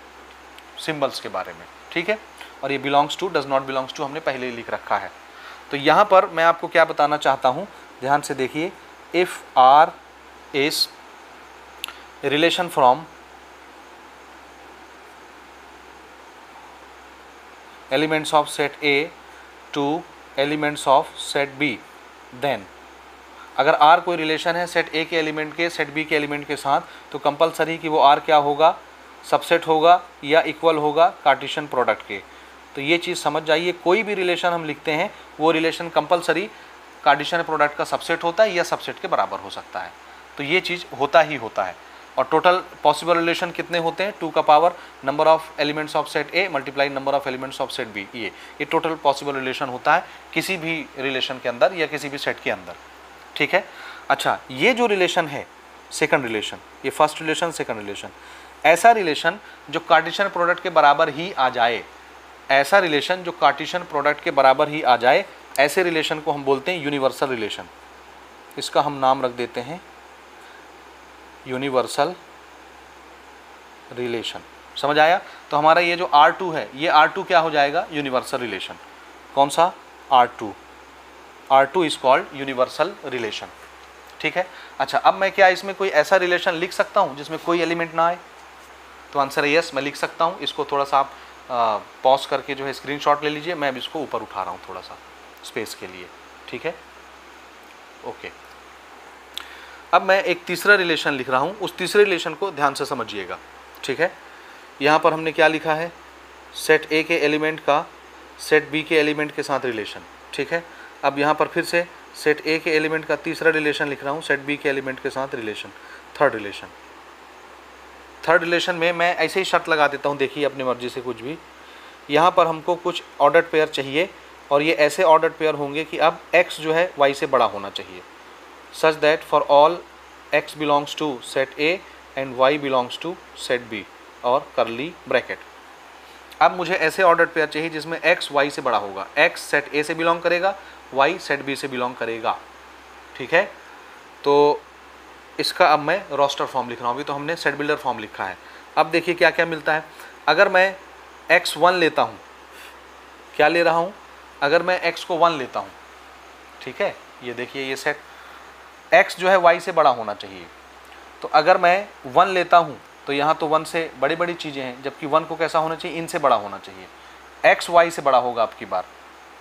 सिंबल्स के बारे में। ठीक है, और ये belongs to does not belongs to हमने पहले ही लिख रखा है। तो यहाँ पर मैं आपको क्या बताना चाहता हूँ, ध्यान से देखिए। If R is relation from elements of set A to elements of set B, then अगर R कोई रिलेशन है सेट A के एलिमेंट के सेट B के एलिमेंट के साथ, तो कंपलसरी कि वो R क्या होगा, सबसेट होगा या इक्वल होगा कार्टेशियन प्रोडक्ट के। तो ये चीज़ समझ जाइए, कोई भी रिलेशन हम लिखते हैं वो रिलेशन कंपलसरी कार्टेशियन प्रोडक्ट का सबसेट होता है या सबसेट के बराबर हो सकता है। तो ये चीज़ होता ही होता है। और टोटल पॉसिबल रिलेशन कितने होते हैं, 2 का power number of elements of set A multiply number of elements of set B। ये टोटल पॉसिबल रिलेशन होता है किसी भी रिलेशन के अंदर या किसी भी सेट के अंदर। ठीक है। अच्छा, ये जो रिलेशन है सेकंड रिलेशन, ये फर्स्ट रिलेशन सेकंड रिलेशन, ऐसा रिलेशन जो कार्टेशियन प्रोडक्ट के बराबर ही आ जाए, ऐसा रिलेशन जो कार्टेशियन प्रोडक्ट के बराबर ही आ जाए, ऐसे रिलेशन को हम बोलते हैं यूनिवर्सल रिलेशन। इसका हम नाम रख देते हैं यूनिवर्सल रिलेशन। समझ आया? तो हमारा ये जो R2 है, ये R2 क्या हो जाएगा? Universal relation. कौन सा? R2। R2 is called universal relation. ठीक है। अच्छा, अब मैं क्या इसमें कोई ऐसा रिलेशन लिख सकता हूँ जिसमें कोई एलिमेंट ना आए? तो आंसर है यस, मैं लिख सकता हूँ। इसको थोड़ा सा आप पॉज करके जो है स्क्रीनशॉट ले लीजिए। मैं अब इसको ऊपर उठा रहा हूँ थोड़ा सा स्पेस के लिए। ठीक है, ओके। अब मैं एक तीसरा रिलेशन लिख रहा हूँ, उस तीसरे रिलेशन को ध्यान से समझिएगा। ठीक है, यहाँ पर हमने क्या लिखा है? सेट ए के एलिमेंट का सेट बी के एलिमेंट के साथ रिलेशन। ठीक है, अब यहाँ पर फिर से सेट ए के एलिमेंट का तीसरा रिलेशन लिख रहा हूँ, सेट बी के एलिमेंट के साथ relation, third relation. Third relation में मैं ऐसे ही शर्त लगा देता हूँ, देखिए अपनी मर्जी से कुछ भी। यहाँ पर हमको कुछ ऑर्डर्ड पेयर चाहिए और ये ऐसे ऑर्डर्ड पेयर होंगे कि अब x जो है y से बड़ा होना चाहिए, such that for all x belongs to set A and y belongs to set B और करली ब्रैकेट। अब मुझे ऐसे ऑर्डर्ड पेयर चाहिए जिसमें x y से बड़ा होगा। x सेट A से बिलोंग करेगा, y सेट B से बिलोंग करेगा। ठीक है, तो इसका अब मैं रोस्टर फॉर्म लिख रहा हूँ। अभी तो हमने सेट बिल्डर फॉर्म लिखा है। अब देखिए क्या क्या मिलता है। अगर मैं x1 लेता हूँ, क्या ले रहा हूँ? अगर मैं x को 1 लेता हूँ, ठीक है, ये देखिए ये सेट x जो है y से बड़ा होना चाहिए। तो अगर मैं 1 लेता हूँ तो यहाँ तो 1 से बड़ी बड़ी चीज़ें हैं, जबकि 1 को कैसा होना चाहिए? इनसे बड़ा होना चाहिए। x y से बड़ा होगा, आपकी बार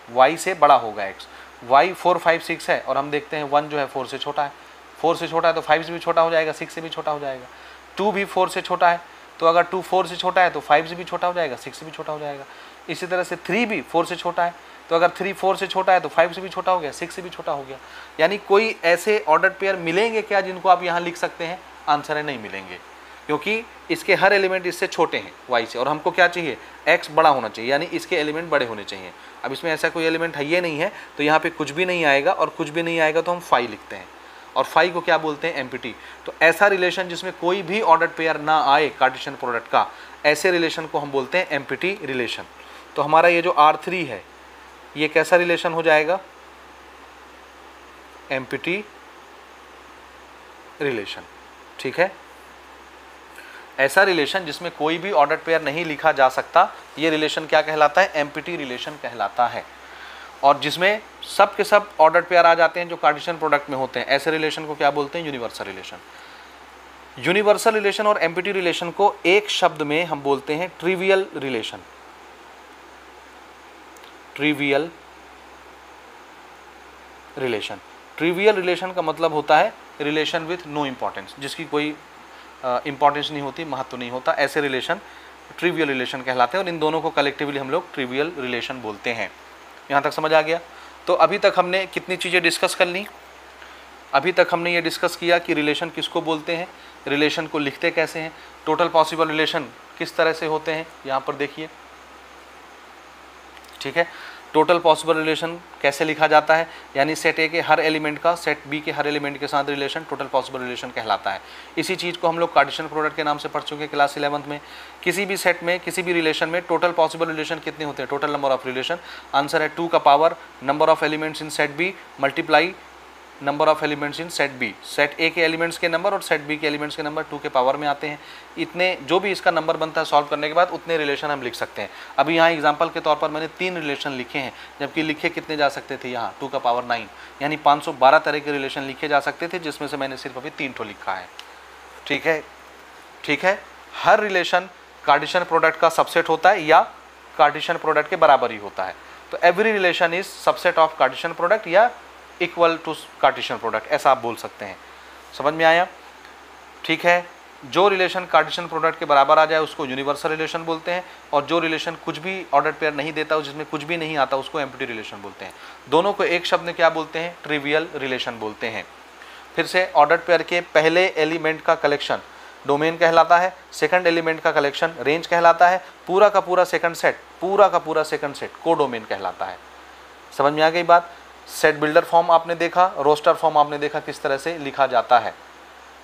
y से बड़ा होगा x। y 4 5 6 है और हम देखते हैं 1 जो है 4 से छोटा है। 4 से छोटा है तो 5 से भी छोटा हो जाएगा, 6 से भी छोटा हो जाएगा। 2 भी 4 से छोटा है, तो अगर 2 4 से छोटा है तो 5 से भी छोटा हो जाएगा, 6 से भी छोटा हो जाएगा। इसी तरह से 3 भी 4 से छोटा है, तो अगर 3 4 से छोटा है तो 5 से भी छोटा हो गया, 6 से भी छोटा हो गया। यानी कोई ऐसे ऑर्डर्ड पेयर मिलेंगे क्या जिनको आप यहाँ लिख सकते हैं? आंसर है नहीं मिलेंगे, क्योंकि इसके हर एलिमेंट इससे छोटे हैं y से, और हमको क्या चाहिए? x बड़ा होना चाहिए, यानी इसके एलिमेंट बड़े होने चाहिए। अब इसमें ऐसा कोई एलिमेंट है ये नहीं है, तो यहाँ पे कुछ भी नहीं आएगा, और कुछ भी नहीं आएगा तो हम फाई लिखते हैं, और फाई को क्या बोलते हैं? एम्प्टी। तो ऐसा रिलेशन जिसमें कोई भी ऑर्डर्ड पेयर ना आए कार्टेशियन प्रोडक्ट का, ऐसे रिलेशन को हम बोलते हैं एम्प्टी रिलेशन। तो हमारा ये जो R3 है, ये कैसा रिलेशन हो जाएगा? Empty relation. ठीक है, ऐसा रिलेशन जिसमें कोई भी ऑर्डर्ड पेयर नहीं लिखा जा सकता, ये रिलेशन क्या कहलाता है? एम्प्टी रिलेशन कहलाता है। और जिसमें सब के सब ऑर्डर्ड पेयर आ जाते हैं जो कार्टेशियन प्रोडक्ट में होते हैं, ऐसे रिलेशन को क्या बोलते हैं? Universal relation. यूनिवर्सल रिलेशन और एम्प्टी रिलेशन को एक शब्द में हम बोलते हैं trivial relation. Trivial relation. Trivial relation का मतलब होता है रिलेशन विथ नो इंपॉर्टेंस, जिसकी कोई इंपॉर्टेंस नहीं होती, महत्व नहीं होता, ऐसे रिलेशन ट्रिवियल रिलेशन कहलाते हैं, और इन दोनों को कलेक्टिवली हम लोग ट्रिवियल रिलेशन बोलते हैं। यहाँ तक समझ आ गया? तो अभी तक हमने कितनी चीज़ें डिस्कस कर ली? अभी तक हमने ये डिस्कस किया कि रिलेशन किसको बोलते हैं, रिलेशन को लिखते कैसे हैं, टोटल पॉसिबल रिलेशन किस तरह से होते हैं, यहाँ पर देखिए। ठीक है, टोटल पॉसिबल रिलेशन कैसे लिखा जाता है, यानी सेट ए के हर एलिमेंट का सेट बी के हर एलिमेंट के साथ रिलेशन टोटल पॉसिबल रिलेशन कहलाता है। इसी चीज़ को हम लोग कार्टेशियन प्रोडक्ट के नाम से पढ़ चुके हैं क्लास 11th में। किसी भी सेट में, किसी भी रिलेशन में टोटल पॉसिबल रिलेशन कितने होते हैं? Total number of relation. Answer है 2 का power number of elements in set B multiply number of elements in set B. Set A के एलिमेंट्स के नंबर और सेट बी के एलिमेंट्स के नंबर 2 के पावर में आते हैं। इतने जो भी इसका नंबर बनता है सॉल्व करने के बाद, उतने रिलेशन हम लिख सकते हैं। अभी यहाँ एग्जांपल के तौर पर मैंने 3 रिलेशन लिखे हैं, जबकि लिखे कितने जा सकते थे? यहाँ 2 का पावर 9, यानी 512 तरह के रिलेशन लिखे जा सकते थे, जिसमें से मैंने सिर्फ अभी 3 ठो लिखा है। ठीक है, ठीक है। हर रिलेशन कार्टेशियन प्रोडक्ट का सबसेट होता है या कार्टेशियन प्रोडक्ट के बराबर ही होता है। तो every relation is subset of Cartesian product या इक्वल टू कार्टेशियन प्रोडक्ट, ऐसा आप बोल सकते हैं। समझ में आया? ठीक है, जो रिलेशन कार्टेशियन प्रोडक्ट के बराबर आ जाए उसको यूनिवर्सल रिलेशन बोलते हैं, और जो रिलेशन कुछ भी ऑर्डर्ड पेयर नहीं देता, जिसमें कुछ भी नहीं आता, उसको एम्प्टी रिलेशन बोलते हैं। दोनों को एक शब्द में क्या बोलते हैं? ट्रिवियल रिलेशन बोलते हैं। फिर से, ऑर्डर्ड पेयर के पहले एलिमेंट का कलेक्शन डोमेन कहलाता है, सेकंड एलिमेंट का कलेक्शन रेंज कहलाता है, पूरा का पूरा सेकंड सेट को डोमेन कहलाता है। समझ में आ गई बात? सेट बिल्डर फॉर्म आपने देखा, रोस्टर फॉर्म आपने देखा किस तरह से लिखा जाता है।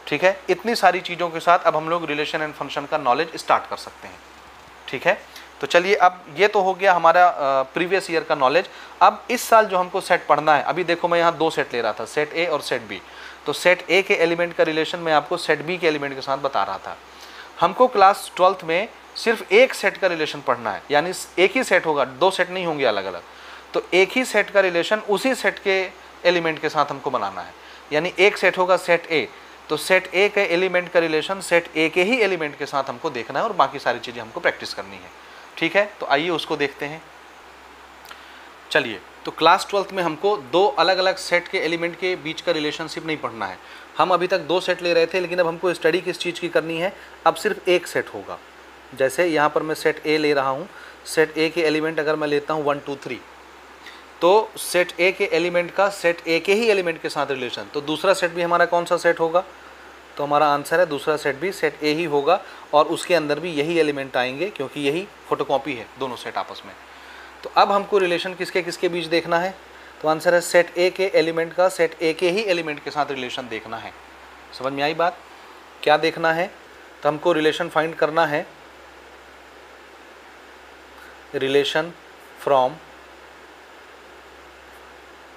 ठीक है, इतनी सारी चीज़ों के साथ अब हम लोग रिलेशन एंड फंक्शन का नॉलेज स्टार्ट कर सकते हैं। ठीक है, तो चलिए, अब ये तो हो गया हमारा प्रीवियस ईयर का नॉलेज। अब इस साल जो हमको सेट पढ़ना है, अभी देखो मैं यहाँ 2 सेट ले रहा था, सेट ए और सेट बी। तो सेट ए के एलिमेंट का रिलेशन मैं आपको सेट बी के एलिमेंट के साथ बता रहा था। हमको क्लास 12th में सिर्फ एक सेट का रिलेशन पढ़ना है, यानी एक ही सेट होगा, 2 सेट नहीं होंगे अलग अलग। तो एक ही सेट का रिलेशन उसी सेट के एलिमेंट के साथ हमको बनाना है, यानी एक सेट होगा सेट ए, तो सेट ए के एलिमेंट का रिलेशन सेट ए के ही एलिमेंट के साथ हमको देखना है और बाकी सारी चीज़ें हमको प्रैक्टिस करनी है। ठीक है, तो आइए उसको देखते हैं। चलिए, तो क्लास 12th में हमको 2 अलग अलग सेट के एलिमेंट के बीच का रिलेशनशिप नहीं पढ़ना है। हम अभी तक 2 सेट ले रहे थे, लेकिन अब हमको स्टडी किस चीज़ की करनी है, अब सिर्फ एक सेट होगा। जैसे यहाँ पर मैं सेट ए ले रहा हूँ, सेट ए के एलिमेंट अगर मैं लेता हूँ 1 2 3, तो सेट ए के एलिमेंट का सेट ए के ही एलिमेंट के साथ रिलेशन, तो दूसरा सेट भी हमारा कौन सा सेट होगा, तो हमारा आंसर है दूसरा सेट भी सेट ए ही होगा, और उसके अंदर भी यही एलिमेंट आएंगे, क्योंकि यही फोटोकॉपी है दोनों सेट आपस में। तो अब हमको रिलेशन किसके किसके बीच देखना है, तो आंसर है सेट ए के एलिमेंट का सेट ए के ही एलिमेंट के साथ रिलेशन देखना है। समझ में आई बात, क्या देखना है, तो हमको रिलेशन फाइंड करना है, relation from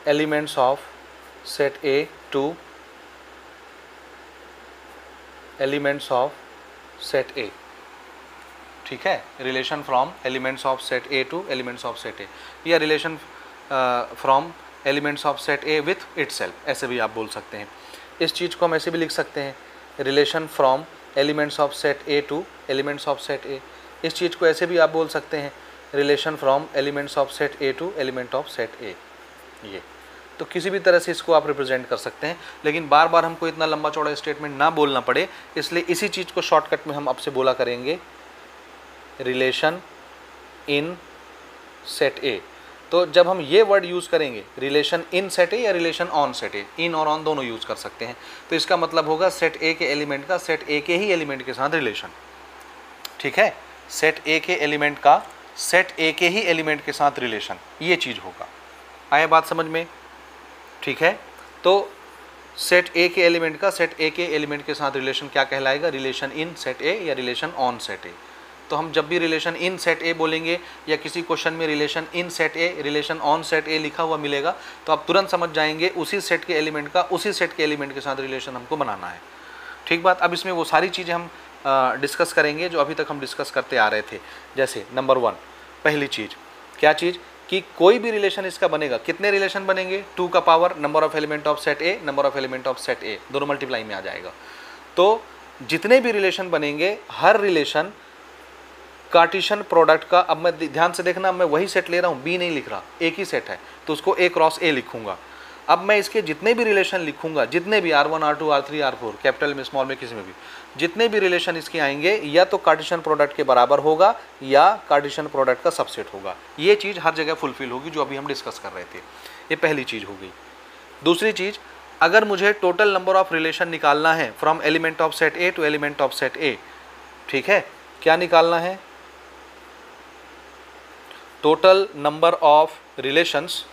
elements of set A to elements of set A. ठीक है, relation from elements of set A to elements of set A, या relation from elements of set A with itself, ऐसे भी आप बोल सकते हैं। इस चीज़ को हम ऐसे भी लिख सकते हैं, relation from elements of set A to elements of set A. इस चीज़ को ऐसे भी आप बोल सकते हैं, relation from elements of set A to element of set A. ये तो किसी भी तरह से इसको आप रिप्रेजेंट कर सकते हैं, लेकिन बार बार हमको इतना लंबा चौड़ा स्टेटमेंट ना बोलना पड़े, इसलिए इसी चीज़ को शॉर्टकट में हम आपसे बोला करेंगे, रिलेशन इन सेट ए। तो जब हम ये वर्ड यूज़ करेंगे, रिलेशन इन सेट ए या रिलेशन ऑन सेट ए, इन और ऑन दोनों यूज़ कर सकते हैं, तो इसका मतलब होगा सेट ए के एलिमेंट का सेट ए के ही एलिमेंट के साथ रिलेशन। ठीक है, सेट ए के एलिमेंट का सेट ए के ही एलिमेंट के साथ रिलेशन, ये चीज़ होगा। आया बात समझ में? ठीक है, तो सेट ए के एलिमेंट का सेट ए के एलिमेंट के साथ रिलेशन क्या कहलाएगा, रिलेशन इन सेट ए या रिलेशन ऑन सेट ए। तो हम जब भी रिलेशन इन सेट ए बोलेंगे या किसी क्वेश्चन में relation in set A relation on set ए लिखा हुआ मिलेगा, तो आप तुरंत समझ जाएंगे उसी सेट के एलिमेंट का उसी सेट के एलिमेंट के साथ रिलेशन हमको बनाना है। ठीक बात। अब इसमें वो सारी चीज़ें हम डिस्कस करेंगे जो अभी तक हम डिस्कस करते आ रहे थे। जैसे नंबर 1, पहली चीज़ क्या चीज़ कि कोई भी रिलेशन इसका बनेगा, कितने रिलेशन बनेंगे, 2 का power number of element of set A, number of element of set ए, दोनों मल्टीप्लाई में आ जाएगा। तो जितने भी रिलेशन बनेंगे, हर रिलेशन कार्टेशियन प्रोडक्ट का, अब मैं ध्यान से देखना, मैं वही सेट ले रहा हूँ, बी नहीं लिख रहा, एक ही सेट है, तो उसको ए क्रॉस ए लिखूंगा। अब मैं इसके जितने भी रिलेशन लिखूंगा, जितने भी R1 R2 R3 R4, capital में स्मॉल में किसी में भी, जितने भी रिलेशन इसके आएंगे या तो कार्टेशियन प्रोडक्ट के बराबर होगा या कार्टेशियन प्रोडक्ट का सबसेट होगा। ये चीज़ हर जगह फुलफिल होगी जो अभी हम डिस्कस कर रहे थे। ये पहली चीज़ हो गई। दूसरी चीज़, अगर मुझे टोटल नंबर ऑफ रिलेशन निकालना है from element of set A to element of set A, ठीक है, क्या निकालना है, total number of relations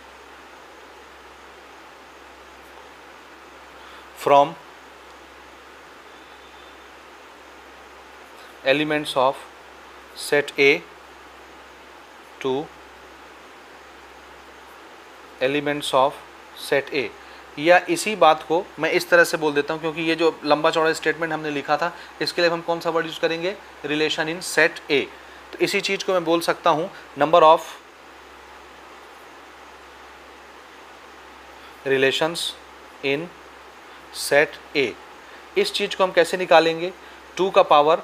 from elements of set A to elements of set A, या इसी बात को मैं इस तरह से बोल देता हूँ, क्योंकि ये जो लंबा चौड़ा स्टेटमेंट हमने लिखा था, इसके लिए हम कौन सा वर्ड यूज़ करेंगे, रिलेशन इन सेट A। तो इसी चीज़ को मैं बोल सकता हूँ number of relations in set A. इस चीज़ को हम कैसे निकालेंगे, 2 का power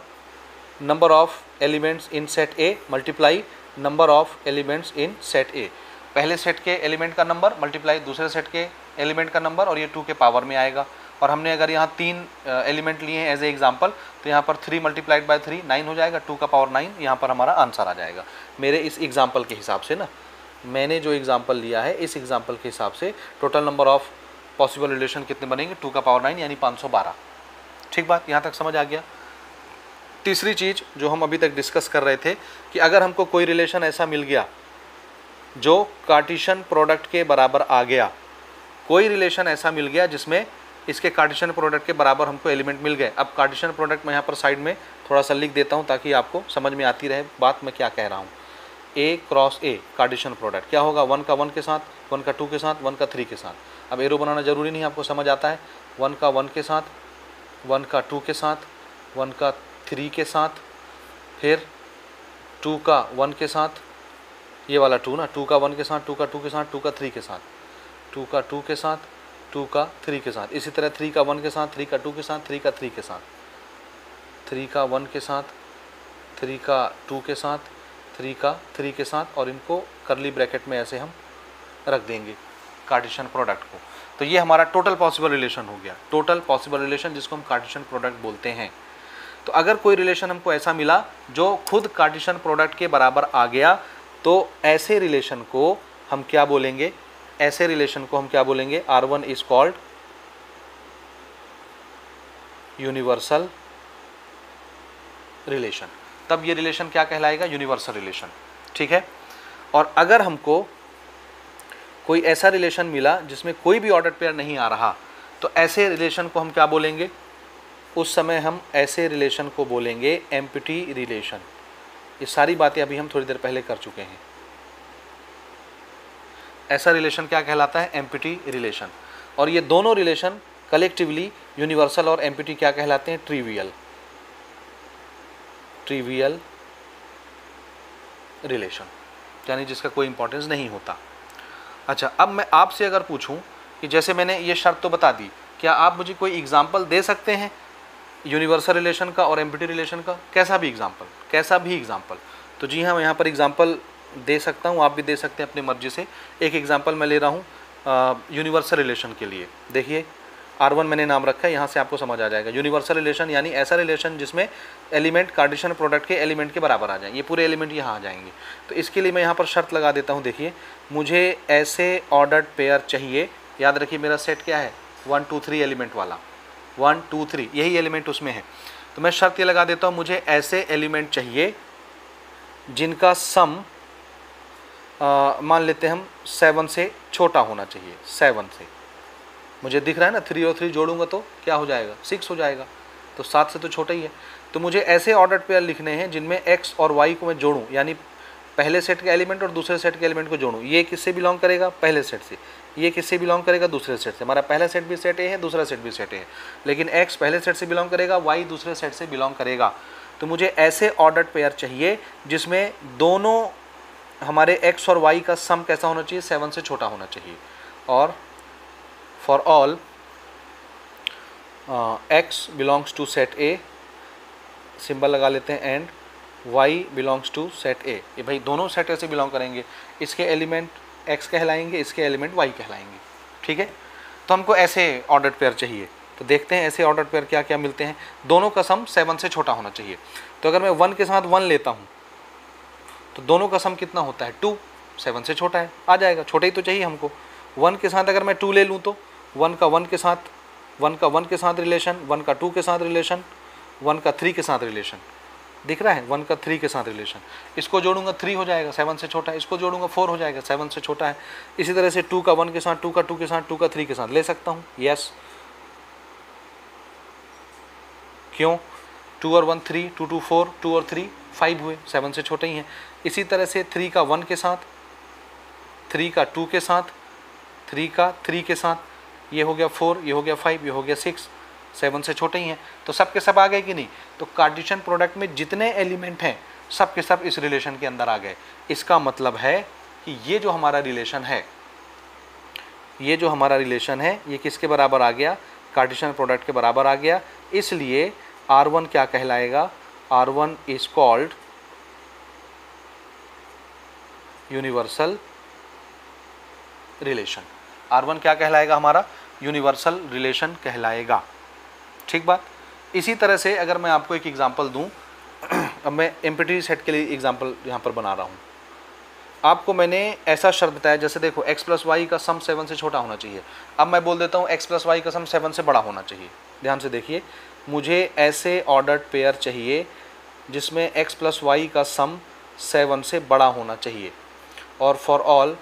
number of elements in set A multiply number of elements in set ए। पहले सेट के एलिमेंट का नंबर मल्टीप्लाई दूसरे सेट के एलिमेंट का नंबर, और ये 2 के पावर में आएगा। और हमने अगर यहाँ 3 एलिमेंट लिए हैं एज ए एग्जाम्पल, तो यहाँ पर 3 मल्टीप्लाइड बाय 3 9 हो जाएगा, 2 का पावर 9, यहाँ पर हमारा आंसर आ जाएगा। मेरे इस एग्जाम्पल के हिसाब से ना, मैंने जो एग्जाम्पल लिया है इस एग्जाम्पल के हिसाब से total number of possible relation कितने बनेंगे, 2 का पावर 9 यानी 512। ठीक बात, यहाँ तक समझ आ गया। तीसरी चीज़ जो हम अभी तक डिस्कस कर रहे थे कि अगर हमको कोई रिलेशन ऐसा मिल गया जो कार्टेशियन प्रोडक्ट के बराबर आ गया, कोई रिलेशन ऐसा मिल गया जिसमें इसके कार्टेशियन प्रोडक्ट के बराबर हमको एलिमेंट मिल गए। अब कार्टेशियन प्रोडक्ट मैं यहाँ पर साइड में थोड़ा सा लिख देता हूँ ताकि आपको समझ में आती रहे बात मैं क्या कह रहा हूँ। A cross A Cartesian product क्या होगा, 1 का 1 के साथ, 1 का 2 के साथ, 1 का 3 के साथ। अब एरो बनाना जरूरी नहीं, आपको समझ आता है। 1 का 1 के साथ, 1 का 2 के साथ, 1 का 3 के साथ, फिर 2 का 1 के साथ, ये वाला 2 ना, 2 का 1 के साथ, 2 का 2 के साथ, 2 का 3 के साथ, 2 का 2 के साथ, 2 का 3 के साथ। इसी तरह 3 का 1 के साथ, 3 का 2 के साथ, 3 का 3 के साथ, 3 का 1 के साथ, 3 का 2 के साथ, 3 का 3 के साथ, और इनको करली ब्रैकेट में ऐसे हम रख देंगे कार्टेशियन प्रोडक्ट को। तो ये हमारा टोटल पॉसिबल रिलेशन हो गया, टोटल पॉसिबल रिलेशन जिसको हम कार्टेशियन प्रोडक्ट बोलते हैं। तो अगर कोई रिलेशन हमको ऐसा मिला जो खुद कार्टेशियन प्रोडक्ट के बराबर आ गया, तो ऐसे रिलेशन को हम क्या बोलेंगे, ऐसे रिलेशन को हम क्या बोलेंगे, R1 is called universal relation. तब ये रिलेशन क्या कहलाएगा, यूनिवर्सल रिलेशन। ठीक है। और अगर हमको कोई ऐसा रिलेशन मिला जिसमें कोई भी ऑर्डर पेयर नहीं आ रहा, तो ऐसे रिलेशन को हम क्या बोलेंगे, उस समय हम ऐसे रिलेशन को बोलेंगे एम्प्टी रिलेशन। ये सारी बातें अभी हम थोड़ी देर पहले कर चुके हैं। ऐसा रिलेशन क्या कहलाता है, एम्प्टी रिलेशन। और ये दोनों रिलेशन कलेक्टिवली यूनिवर्सल और एम्प्टी क्या कहलाते हैं, ट्रिवियल, ट्रिवियल रिलेशन, यानी जिसका कोई इंपॉर्टेंस नहीं होता। अच्छा, अब मैं आपसे अगर पूछूं कि जैसे मैंने ये शर्त तो बता दी, क्या आप मुझे कोई एग्जांपल दे सकते हैं यूनिवर्सल रिलेशन का और एम्प्टी रिलेशन का, कैसा भी एग्जांपल, कैसा भी एग्जांपल। तो जी हाँ, मैं यहाँ पर एग्जांपल दे सकता हूँ, आप भी दे सकते हैं अपनी मर्जी से। एक एग्जांपल मैं ले रहा हूँ यूनिवर्सल रिलेशन के लिए। देखिए R1 मैंने नाम रखा है, यहाँ से आपको समझ आ जाएगा। यूनिवर्सल रिलेशन यानी ऐसा रिलेशन जिसमें एलिमेंट कार्टेशियन प्रोडक्ट के एलिमेंट के बराबर आ जाए, ये पूरे एलिमेंट यहाँ आ जाएंगे। तो इसके लिए मैं यहाँ पर शर्त लगा देता हूँ। देखिए, मुझे ऐसे ऑर्डर्ड पेयर चाहिए, याद रखिए मेरा सेट क्या है, 1 2 3 एलिमेंट वाला, 1 2 3 यही एलिमेंट उसमें है। तो मैं शर्त ये लगा देता हूँ, मुझे ऐसे एलिमेंट चाहिए जिनका सम मान लेते हैं हम 7 से छोटा होना चाहिए। 7 से मुझे दिख रहा है ना, 3 और 3 जोड़ूंगा तो क्या हो जाएगा, 6 हो जाएगा। तो 7 से तो छोटा ही है। तो मुझे ऐसे ऑर्डर्ड पेयर लिखने हैं जिनमें x और y को मैं जोड़ूं, यानी पहले सेट के एलिमेंट और दूसरे सेट के एलिमेंट को जोड़ूं। ये किससे बिलोंग करेगा, पहले सेट से। ये किससे बिलोंग करेगा, दूसरे सेट से। हमारा पहला सेट भी सेट ए है, दूसरा सेट भी सेट ए है, लेकिन x पहले सेट से बिलोंग करेगा, y दूसरे सेट से बिलोंग करेगा। तो मुझे ऐसे ऑर्डर्ड पेयर चाहिए जिसमें दोनों हमारे x और y का सम कैसा होना चाहिए, 7 से छोटा होना चाहिए। और for all x belongs to set A, symbol लगा लेते हैं, and y belongs to set A. ये भाई दोनों सेट ए से बिलोंग करेंगे, इसके एलिमेंट x कहलाएंगे, इसके एलिमेंट y कहलाएंगे। ठीक है। तो हमको ऐसे ऑर्डर्ड पेयर चाहिए। तो देखते हैं ऐसे ऑर्डर्ड पेयर क्या क्या मिलते हैं। दोनों का सम 7 से छोटा होना चाहिए। तो अगर मैं 1 के साथ 1 लेता हूँ तो दोनों का सम कितना होता है, 2। 7 से छोटा है, आ जाएगा, छोटा ही तो चाहिए हमको। 1 के साथ अगर मैं 2 ले लूँ तो 1 का 1 के साथ, 1 का 1 के साथ रिलेशन, 1 का 2 के साथ रिलेशन, 1 का 3 के साथ रिलेशन, दिख रहा है, 1 का 3 के साथ रिलेशन। इसको जोड़ूंगा 3 हो जाएगा, 7 से छोटा है। इसको जोड़ूंगा 4 हो जाएगा, 7 से छोटा है। इसी तरह से 2 का 1 के साथ, 2 का 2 के साथ, 2 का 3 के साथ ले सकता हूँ। यस, क्यों, 2 और 1 3, 2 2 4, 2 और 3 5 हुए, 7 से छोटे ही हैं। इसी तरह से 3 का 1 के साथ, 3 का 2 के साथ, 3 का 3 के साथ, ये हो गया 4, ये हो गया 5, ये हो गया 6, 7 से छोटे ही हैं। तो सब के सब आ गए कि नहीं। तो कार्टेशियन प्रोडक्ट में जितने एलिमेंट हैं सब के सब इस रिलेशन के अंदर आ गए। इसका मतलब है कि ये जो हमारा रिलेशन है, ये जो हमारा रिलेशन है, ये किसके बराबर आ गया, कार्टेशियन प्रोडक्ट के बराबर आ गया। इसलिए R1 क्या कहलाएगा, R1 is called universal relation. R1 क्या कहलाएगा हमारा, यूनिवर्सल रिलेशन कहलाएगा। ठीक बात। इसी तरह से अगर मैं आपको एक एग्जांपल दूं, अब मैं एम्प्टी सेट के लिए एग्जांपल यहाँ पर बना रहा हूँ। आपको मैंने ऐसा शर्त बताया, जैसे देखो x प्लस वाई का सम 7 से छोटा होना चाहिए। अब मैं बोल देता हूँ x प्लस वाई का सम 7 से बड़ा होना चाहिए। ध्यान से देखिए, मुझे ऐसे ऑर्डर्ड पेयर चाहिए जिसमें x प्लस वाई का सम 7 से बड़ा होना चाहिए। और for all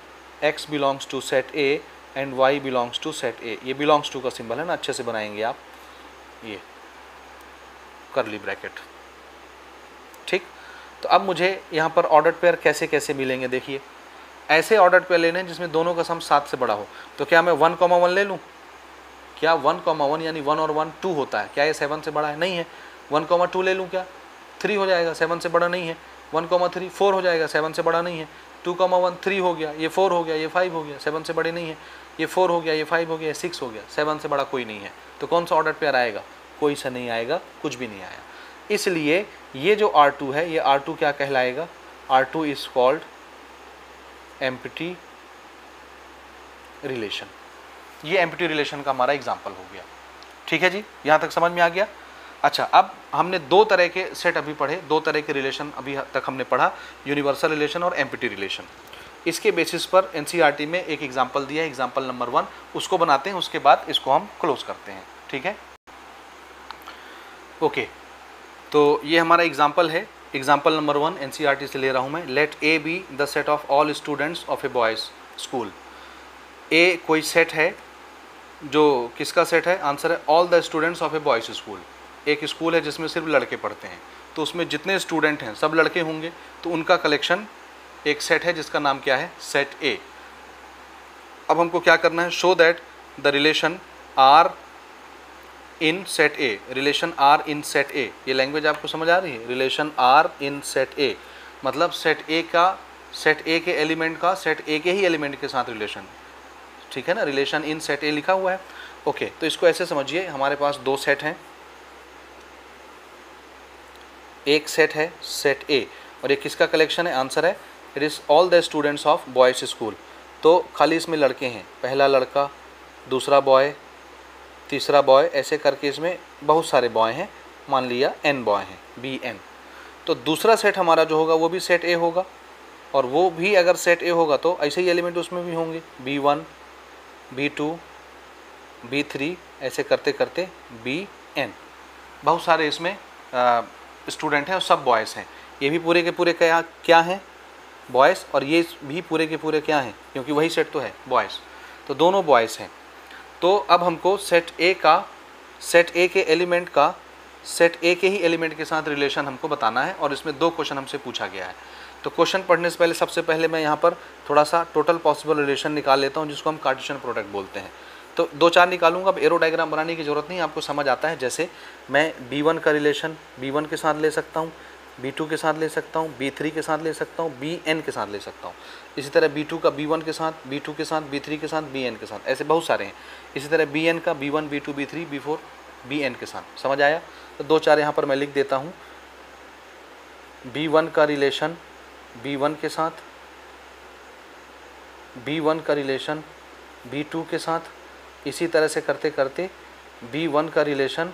x belongs to set A, and y belongs to set A. ये बिलोंग्स टू का सिंबल है ना, अच्छे से बनाएंगे आप, ये कर्ली ब्रैकेट। ठीक, तो अब मुझे यहाँ पर ऑर्डर्ड पेयर कैसे कैसे मिलेंगे, देखिए ऐसे ऑर्डर्ड पेयर लेने हैं जिसमें दोनों का सम 7 से बड़ा हो। तो क्या मैं 1,1 ले लूँ? क्या 1,1 यानी 1 और 1 2 होता है? क्या ये 7 से बड़ा है? नहीं है। 1,2 ले लूँ, क्या 3 हो जाएगा, 7 से बड़ा नहीं है। 1,3 4 हो जाएगा, 7 से बड़ा नहीं है। 2,1 3 हो गया, ये 4 हो गया, ये 5 हो गया, 7 से बड़े नहीं है। ये 4 हो गया, ये 5 हो गया, ये 6 हो गया, 7 से बड़ा कोई नहीं है। तो कौन सा ऑर्डर पेयर आएगा? कोई सा नहीं आएगा, कुछ भी नहीं आया। इसलिए ये जो R2 है, ये R2 क्या कहलाएगा? R2 is called empty relation. ये एम्प्टी रिलेशन का हमारा एग्जाम्पल हो गया। ठीक है जी, यहाँ तक समझ में आ गया? अच्छा, अब हमने दो तरह के सेट अभी पढ़े, दो तरह के रिलेशन अभी तक हमने पढ़ा, यूनिवर्सल रिलेशन और एम्प्टी रिलेशन। इसके बेसिस पर एनसीईआरटी में एक एग्जाम्पल दिया है, एग्जाम्पल नंबर 1, उसको बनाते हैं, उसके बाद इसको हम क्लोज करते हैं। ठीक है, ओके। तो ये हमारा एग्जाम्पल है, एग्जाम्पल नंबर 1 एनसीईआरटी से ले रहा हूँ मैं। Let A be the set of all students of a boys school. A कोई सेट है, जो किसका सेट है? आंसर है all the students of a boys school. एक स्कूल है जिसमें सिर्फ लड़के पढ़ते हैं, तो उसमें जितने स्टूडेंट हैं सब लड़के होंगे, तो उनका कलेक्शन एक सेट है जिसका नाम क्या है? Set A. अब हमको क्या करना है? Show that the relation R in set A. Relation R in set A, ये लैंग्वेज आपको समझ आ रही है? Relation R in set A मतलब सेट ए का, सेट ए के एलिमेंट का सेट ए के ही एलिमेंट के साथ रिलेशन। ठीक है ना, रिलेशन इन सेट ए लिखा हुआ है। ओके, तो इसको ऐसे समझिए, हमारे पास दो सेट हैं, एक सेट है सेट ए और एक किसका कलेक्शन है? आंसर है it is all the students of boys school. तो खाली इसमें लड़के हैं, पहला लड़का, दूसरा बॉय, तीसरा बॉय, ऐसे करके इसमें बहुत सारे बॉय हैं, मान लिया n बॉय हैं, BN। तो दूसरा सेट हमारा जो होगा वो भी सेट ए होगा, और वो भी अगर सेट ए होगा तो ऐसे ही एलिमेंट उसमें भी होंगे, B1 B2 B3, ऐसे करते करते BN। बहुत सारे इसमें स्टूडेंट हैं और सब बॉयज़ हैं। ये भी पूरे के पूरे क्या हैं? बॉयज़, और ये भी पूरे के पूरे क्या हैं? क्योंकि वही सेट तो है, बॉयज़, तो दोनों बॉयज़ हैं। तो अब हमको सेट ए का, सेट ए के एलिमेंट का सेट ए के ही एलिमेंट के साथ रिलेशन हमको बताना है, और इसमें दो क्वेश्चन हमसे पूछा गया है। तो क्वेश्चन पढ़ने से पहले सबसे पहले मैं यहाँ पर थोड़ा सा टोटल पॉसिबल रिलेशन निकाल लेता हूँ, जिसको हम कार्टेशियन प्रोडक्ट बोलते हैं। तो 2-4 निकालूंगा, अब एरो डायग्राम बनाने की ज़रूरत नहीं, आपको समझ आता है। जैसे मैं B1 का रिलेशन B1 के साथ ले सकता हूँ, B2 के साथ ले सकता हूँ, B3 के साथ ले सकता हूँ, BN के साथ ले सकता हूँ। इसी तरह B2 का B1 के साथ, B2 के साथ, B3 के साथ, BN के साथ, ऐसे बहुत सारे हैं। इसी तरह BN का B1 B2 B3 B4 BN के साथ। समझ आया? तो 2-4 यहाँ पर मैं लिख देता हूँ। B1 का रिलेशन B1 के साथ, B1 का रिलेशन B2 के साथ, इसी तरह से करते करते B1 का रिलेशन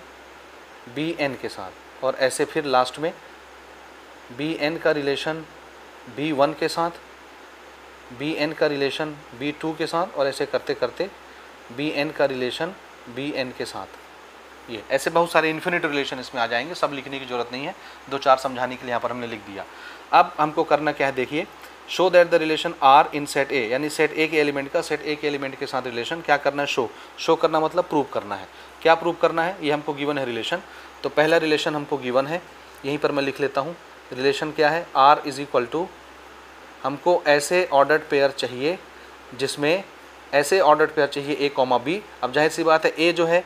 BN के साथ, और ऐसे फिर लास्ट में BN का रिलेशन B1 के साथ, BN का रिलेशन B2 के साथ, और ऐसे करते करते BN का रिलेशन BN के साथ। ये ऐसे बहुत सारे इन्फिनिट रिलेशन इसमें आ जाएंगे, सब लिखने की ज़रूरत नहीं है, 2-4 समझाने के लिए यहाँ पर हमने लिख दिया। अब हमको करना क्या है, देखिए, show that the relation R in set A, यानी सेट ए के एलिमेंट का सेट ए के एलिमेंट के साथ रिलेशन क्या करना है? शो करना मतलब प्रूव करना है। क्या प्रूव करना है? ये हमको गिवन है रिलेशन। तो पहला रिलेशन हमको गिवन है, यहीं पर मैं लिख लेता हूँ। रिलेशन क्या है? आर इज इक्वल टू, हमको ऐसे ऑर्डर्ड पेयर चाहिए जिसमें ऐसे ऑर्डर्ड पेयर चाहिए ए कॉमा बी। अब जाहिर सी बात है, ए जो है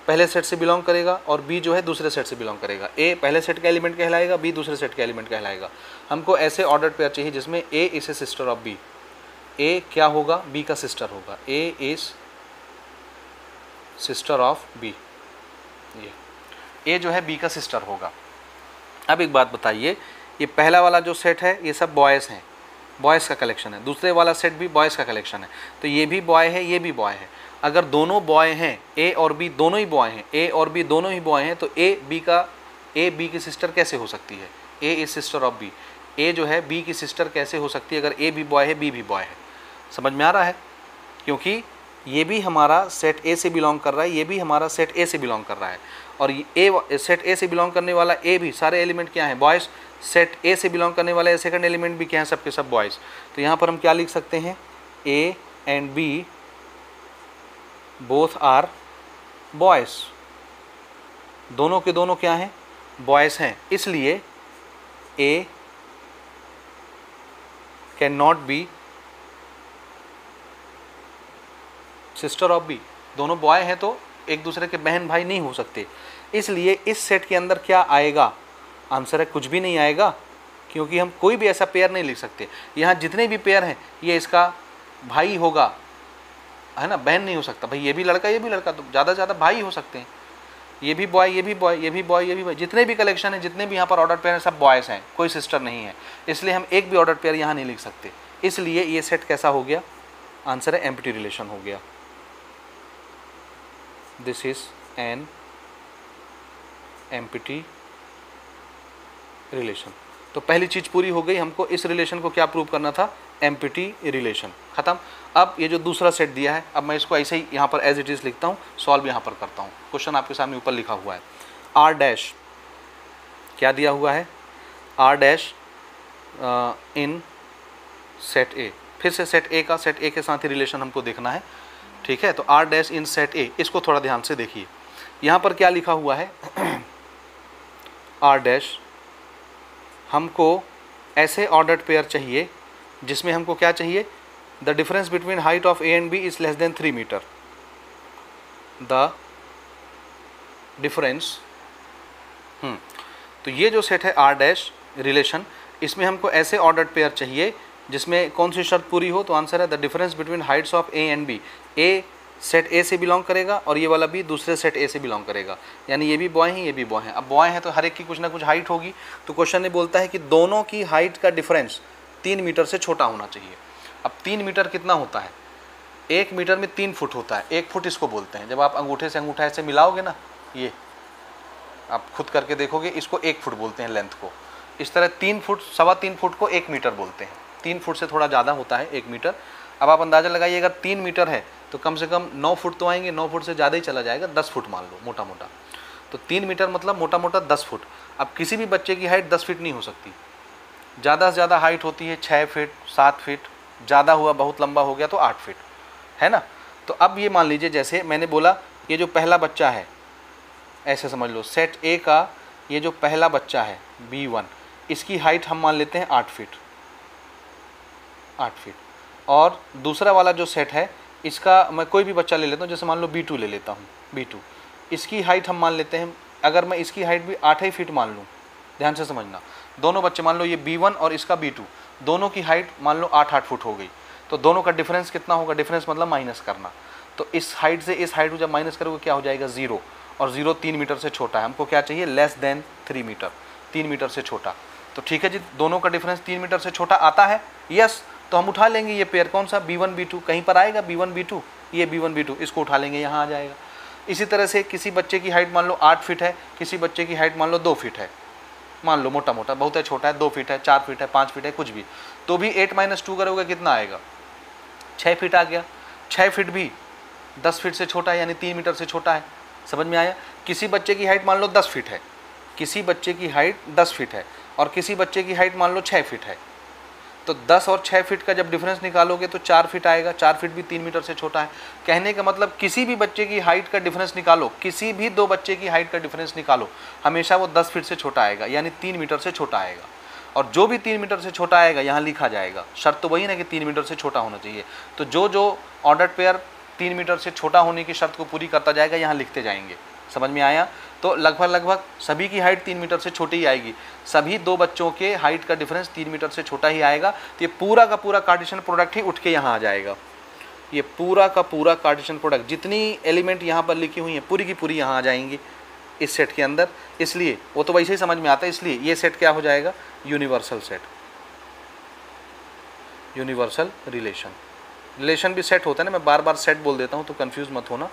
पहले सेट से बिलोंग करेगा और बी जो है दूसरे सेट से बिलोंग करेगा। ए पहले सेट का एलिमेंट कहलाएगा, बी दूसरे सेट का एलिमेंट कहलाएगा। हमको ऐसे ऑर्डर्ड पेयर चाहिए जिसमें A is a sister of B. A क्या होगा? बी का सिस्टर होगा। A is sister of B, ये ए जो है बी का सिस्टर होगा। अब एक बात बताइए, ये पहला वाला जो सेट है ये सब बॉयज़ हैं, बॉयज़ का कलेक्शन है। दूसरे वाला सेट भी बॉयज़ का कलेक्शन है, तो ये भी बॉय है, ये भी बॉय है। अगर दोनों बॉय हैं, ए और बी दोनों ही बॉय हैं, ए और बी दोनों ही बॉय हैं, तो ए बी की सिस्टर कैसे हो सकती है? ए इज सिस्टर ऑफ बी। ए जो है बी की सिस्टर कैसे हो सकती है अगर ए भी बॉय है, बी भी बॉय है? समझ में आ रहा है? क्योंकि ये भी हमारा सेट ए से बिलोंग कर रहा है, ये भी हमारा सेट ए से बिलोंग कर रहा है, और ए सेट ए से बिलोंग करने वाला ए भी, सारे एलिमेंट क्या हैं? बॉयज़। सेट ए से बिलोंग करने वाले सेकंड एलिमेंट भी क्या हैं? सब के सब बॉयज़। तो यहाँ पर हम क्या लिख सकते हैं? A and B both are boys, दोनों के दोनों क्या हैं, बॉयज़ हैं, इसलिए A can not be sister of B. दोनों बॉय हैं तो एक दूसरे के बहन भाई नहीं हो सकते, इसलिए इस सेट के अंदर क्या आएगा, आंसर है कुछ भी नहीं आएगा, क्योंकि हम कोई भी ऐसा पेयर नहीं लिख सकते। यहाँ जितने भी पेयर हैं ये इसका भाई होगा, है ना, बहन नहीं हो सकता। भाई ये भी लड़का ये भी लड़का, तो ज़्यादा से ज़्यादा भाई हो सकते हैं, ये भी बॉय ये भी बॉय ये भी बॉय ये भी बॉय, जितने भी कलेक्शन है, जितने भी यहाँ पर ऑर्डर पेयर हैं सब बॉयज़ हैं, कोई सिस्टर नहीं है, इसलिए हम एक भी ऑर्डर पेयर यहाँ नहीं लिख सकते। इसलिए ये सेट कैसा हो गया, आंसर है एम्प्टी रिलेशन हो गया। This is an empty relation. तो पहली चीज़ पूरी हो गई, हमको इस रिलेशन को क्या प्रूव करना था, एम्प्टी रिलेशन, ख़त्म। अब ये जो दूसरा सेट दिया है, अब मैं इसको ऐसे ही यहाँ पर एज इट इज़ लिखता हूँ, सॉल्व यहाँ पर करता हूँ। क्वेश्चन आपके सामने ऊपर लिखा हुआ है, आर डैश क्या दिया हुआ है, R dash in set A. फिर से सेट ए का, सेट ए के साथ ही रिलेशन हमको देखना है, ठीक है। तो R dash in set A, इसको थोड़ा ध्यान से देखिए, यहाँ पर क्या लिखा हुआ है, आर डैश हमको ऐसे ऑर्डर्ड पेयर चाहिए जिसमें हमको क्या चाहिए, the difference between height of A and B is less than 3 metre. The difference, तो ये जो सेट है आर डैश रिलेशन, इसमें हमको ऐसे ऑर्डर्ड पेयर चाहिए जिसमें कौन सी शर्त पूरी हो, तो आंसर है the difference between heights of A and B. A set A से बिलोंग करेगा और ये वाला बी दूसरे सेट ए से बिलोंग करेगा, यानी ये भी बॉय हैं ये भी बॉय हैं। अब बॉय हैं तो हर एक की कुछ ना कुछ हाइट होगी, तो क्वेश्चन ने बोलता है कि दोनों की हाइट का डिफरेंस 3 मीटर से छोटा होना चाहिए। अब 3 मीटर कितना होता है, 1 मीटर में 3 फुट होता है, 1 फुट इसको बोलते हैं। जब आप अंगूठे से अंगूठा ऐसे मिलाओगे ना, ये आप खुद करके देखोगे, इसको 1 फुट बोलते हैं लेंथ को। इस तरह 3 फुट 3.25 फुट को 1 मीटर बोलते हैं, 3 फुट से थोड़ा ज़्यादा होता है 1 मीटर। अब आप अंदाज़ा लगाइए, अगर 3 मीटर है तो कम से कम 9 फुट तो आएंगे, 9 फुट से ज़्यादा ही चला जाएगा, 10 फुट मान लो मोटा मोटा, तो 3 मीटर मतलब मोटा मोटा 10 फुट। अब किसी भी बच्चे की हाइट 10 फीट नहीं हो सकती, ज़्यादा से ज़्यादा हाइट होती है 6 फीट 7 फीट, ज़्यादा हुआ बहुत लंबा हो गया तो 8 फीट, है ना। तो अब ये मान लीजिए, जैसे मैंने बोला, ये जो पहला बच्चा है, ऐसे समझ लो सेट ए का ये जो पहला बच्चा है B1, इसकी हाइट हम मान लेते हैं 8 फीट, 8 फीट। और दूसरा वाला जो सेट है इसका मैं कोई भी बच्चा ले लेता हूँ, जैसे मान लो B2 ले लेता हूँ, B2 इसकी हाइट हम मान लेते हैं, अगर मैं इसकी हाइट भी 8 ही फीट मान लूँ, ध्यान से समझना, दोनों बच्चे मान लो ये B1 और इसका B2, दोनों की हाइट मान लो 8-8 फुट हो गई, तो दोनों का डिफरेंस कितना होगा, डिफरेंस मतलब माइनस करना, तो इस हाइट से इस हाइट को जब माइनस करोगे क्या हो जाएगा 0, और 0 3 मीटर से छोटा है, हमको क्या चाहिए लेस देन 3 मीटर, 3 मीटर से छोटा। तो ठीक है जी, दोनों का डिफरेंस 3 मीटर से छोटा आता है, यस, तो हम उठा लेंगे ये पेयर कौन सा B1 B2, कहीं पर आएगा B1 B2, ये B1 B2, इसको उठा लेंगे, यहाँ आ जाएगा। इसी तरह से किसी बच्चे की हाइट मान लो 8 फीट है, किसी बच्चे की हाइट मान लो 2 फीट है, मान लो मोटा मोटा, बहुत है छोटा है 2 फीट है 4 फीट है 5 फीट है कुछ भी, तो भी 8 - 2 करोगे कितना आएगा, 6 फीट आ गया। 6 फीट भी 10 फीट से छोटा है, यानी 3 मीटर से छोटा है, समझ में आया। किसी बच्चे की हाइट मान लो 10 फीट है, किसी बच्चे की हाइट 10 फीट है, और किसी बच्चे की हाइट मान लो 6 फीट है, तो 10 और 6 फीट का जब डिफरेंस निकालोगे तो 4 फीट आएगा, 4 फीट भी 3 मीटर से छोटा है। कहने का मतलब किसी भी बच्चे की हाइट का डिफरेंस निकालो, किसी भी 2 बच्चे की हाइट का डिफरेंस निकालो, हमेशा वो 10 फीट से छोटा आएगा, यानी 3 मीटर से छोटा आएगा। और जो भी 3 मीटर से छोटा आएगा यहाँ लिखा जाएगा, शर्त तो वही ना कि 3 मीटर से छोटा होना चाहिए, तो जो ऑर्डर्ड पेयर 3 मीटर से छोटा होने की शर्त को पूरी करता जाएगा यहाँ लिखते जाएंगे, समझ में आया। तो लगभग सभी की हाइट 3 मीटर से छोटी ही आएगी, सभी 2 बच्चों के हाइट का डिफरेंस 3 मीटर से छोटा ही आएगा, तो ये पूरा का पूरा कार्टेशियन प्रोडक्ट ही उठ के यहाँ आ जाएगा। ये पूरा का पूरा कार्टेशियन प्रोडक्ट, जितनी एलिमेंट यहाँ पर लिखी हुई हैं पूरी की पूरी यहाँ आ जाएंगी इस सेट के अंदर, इसलिए वो तो वैसे ही समझ में आता है, इसलिए ये सेट क्या हो जाएगा, universal set, universal relation. Relation भी सेट होता है ना, मैं बार बार सेट बोल देता हूँ तो कंफ्यूज मत होना,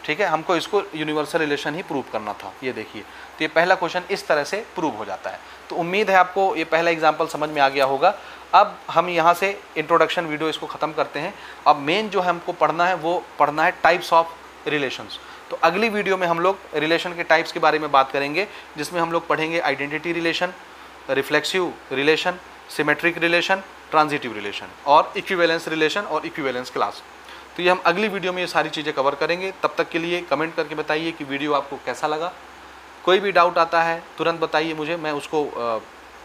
ठीक है। हमको इसको यूनिवर्सल रिलेशन ही प्रूव करना था, ये देखिए। तो ये पहला क्वेश्चन इस तरह से प्रूव हो जाता है। तो उम्मीद है आपको ये पहला एग्जाम्पल समझ में आ गया होगा। अब हम यहाँ से इंट्रोडक्शन वीडियो इसको ख़त्म करते हैं। अब मेन जो है हमको पढ़ना है वो पढ़ना है टाइप्स ऑफ रिलेशंस। तो अगली वीडियो में हम लोग रिलेशन के टाइप्स के बारे में बात करेंगे, जिसमें हम लोग पढ़ेंगे identity relation, reflexive relation, symmetric relation, transitive relation और इक्विवेलेंस रिलेशन और इक्विवेलेंस क्लास। तो ये हम अगली वीडियो में ये सारी चीज़ें कवर करेंगे। तब तक के लिए कमेंट करके बताइए कि वीडियो आपको कैसा लगा। कोई भी डाउट आता है तुरंत बताइए मुझे, मैं उसको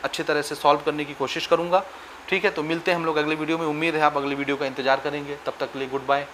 अच्छी तरह से सॉल्व करने की कोशिश करूँगा। ठीक है, तो मिलते हैं हम लोग अगले वीडियो में। उम्मीद है आप अगली वीडियो का इंतजार करेंगे। तब तक के लिए गुड बाय।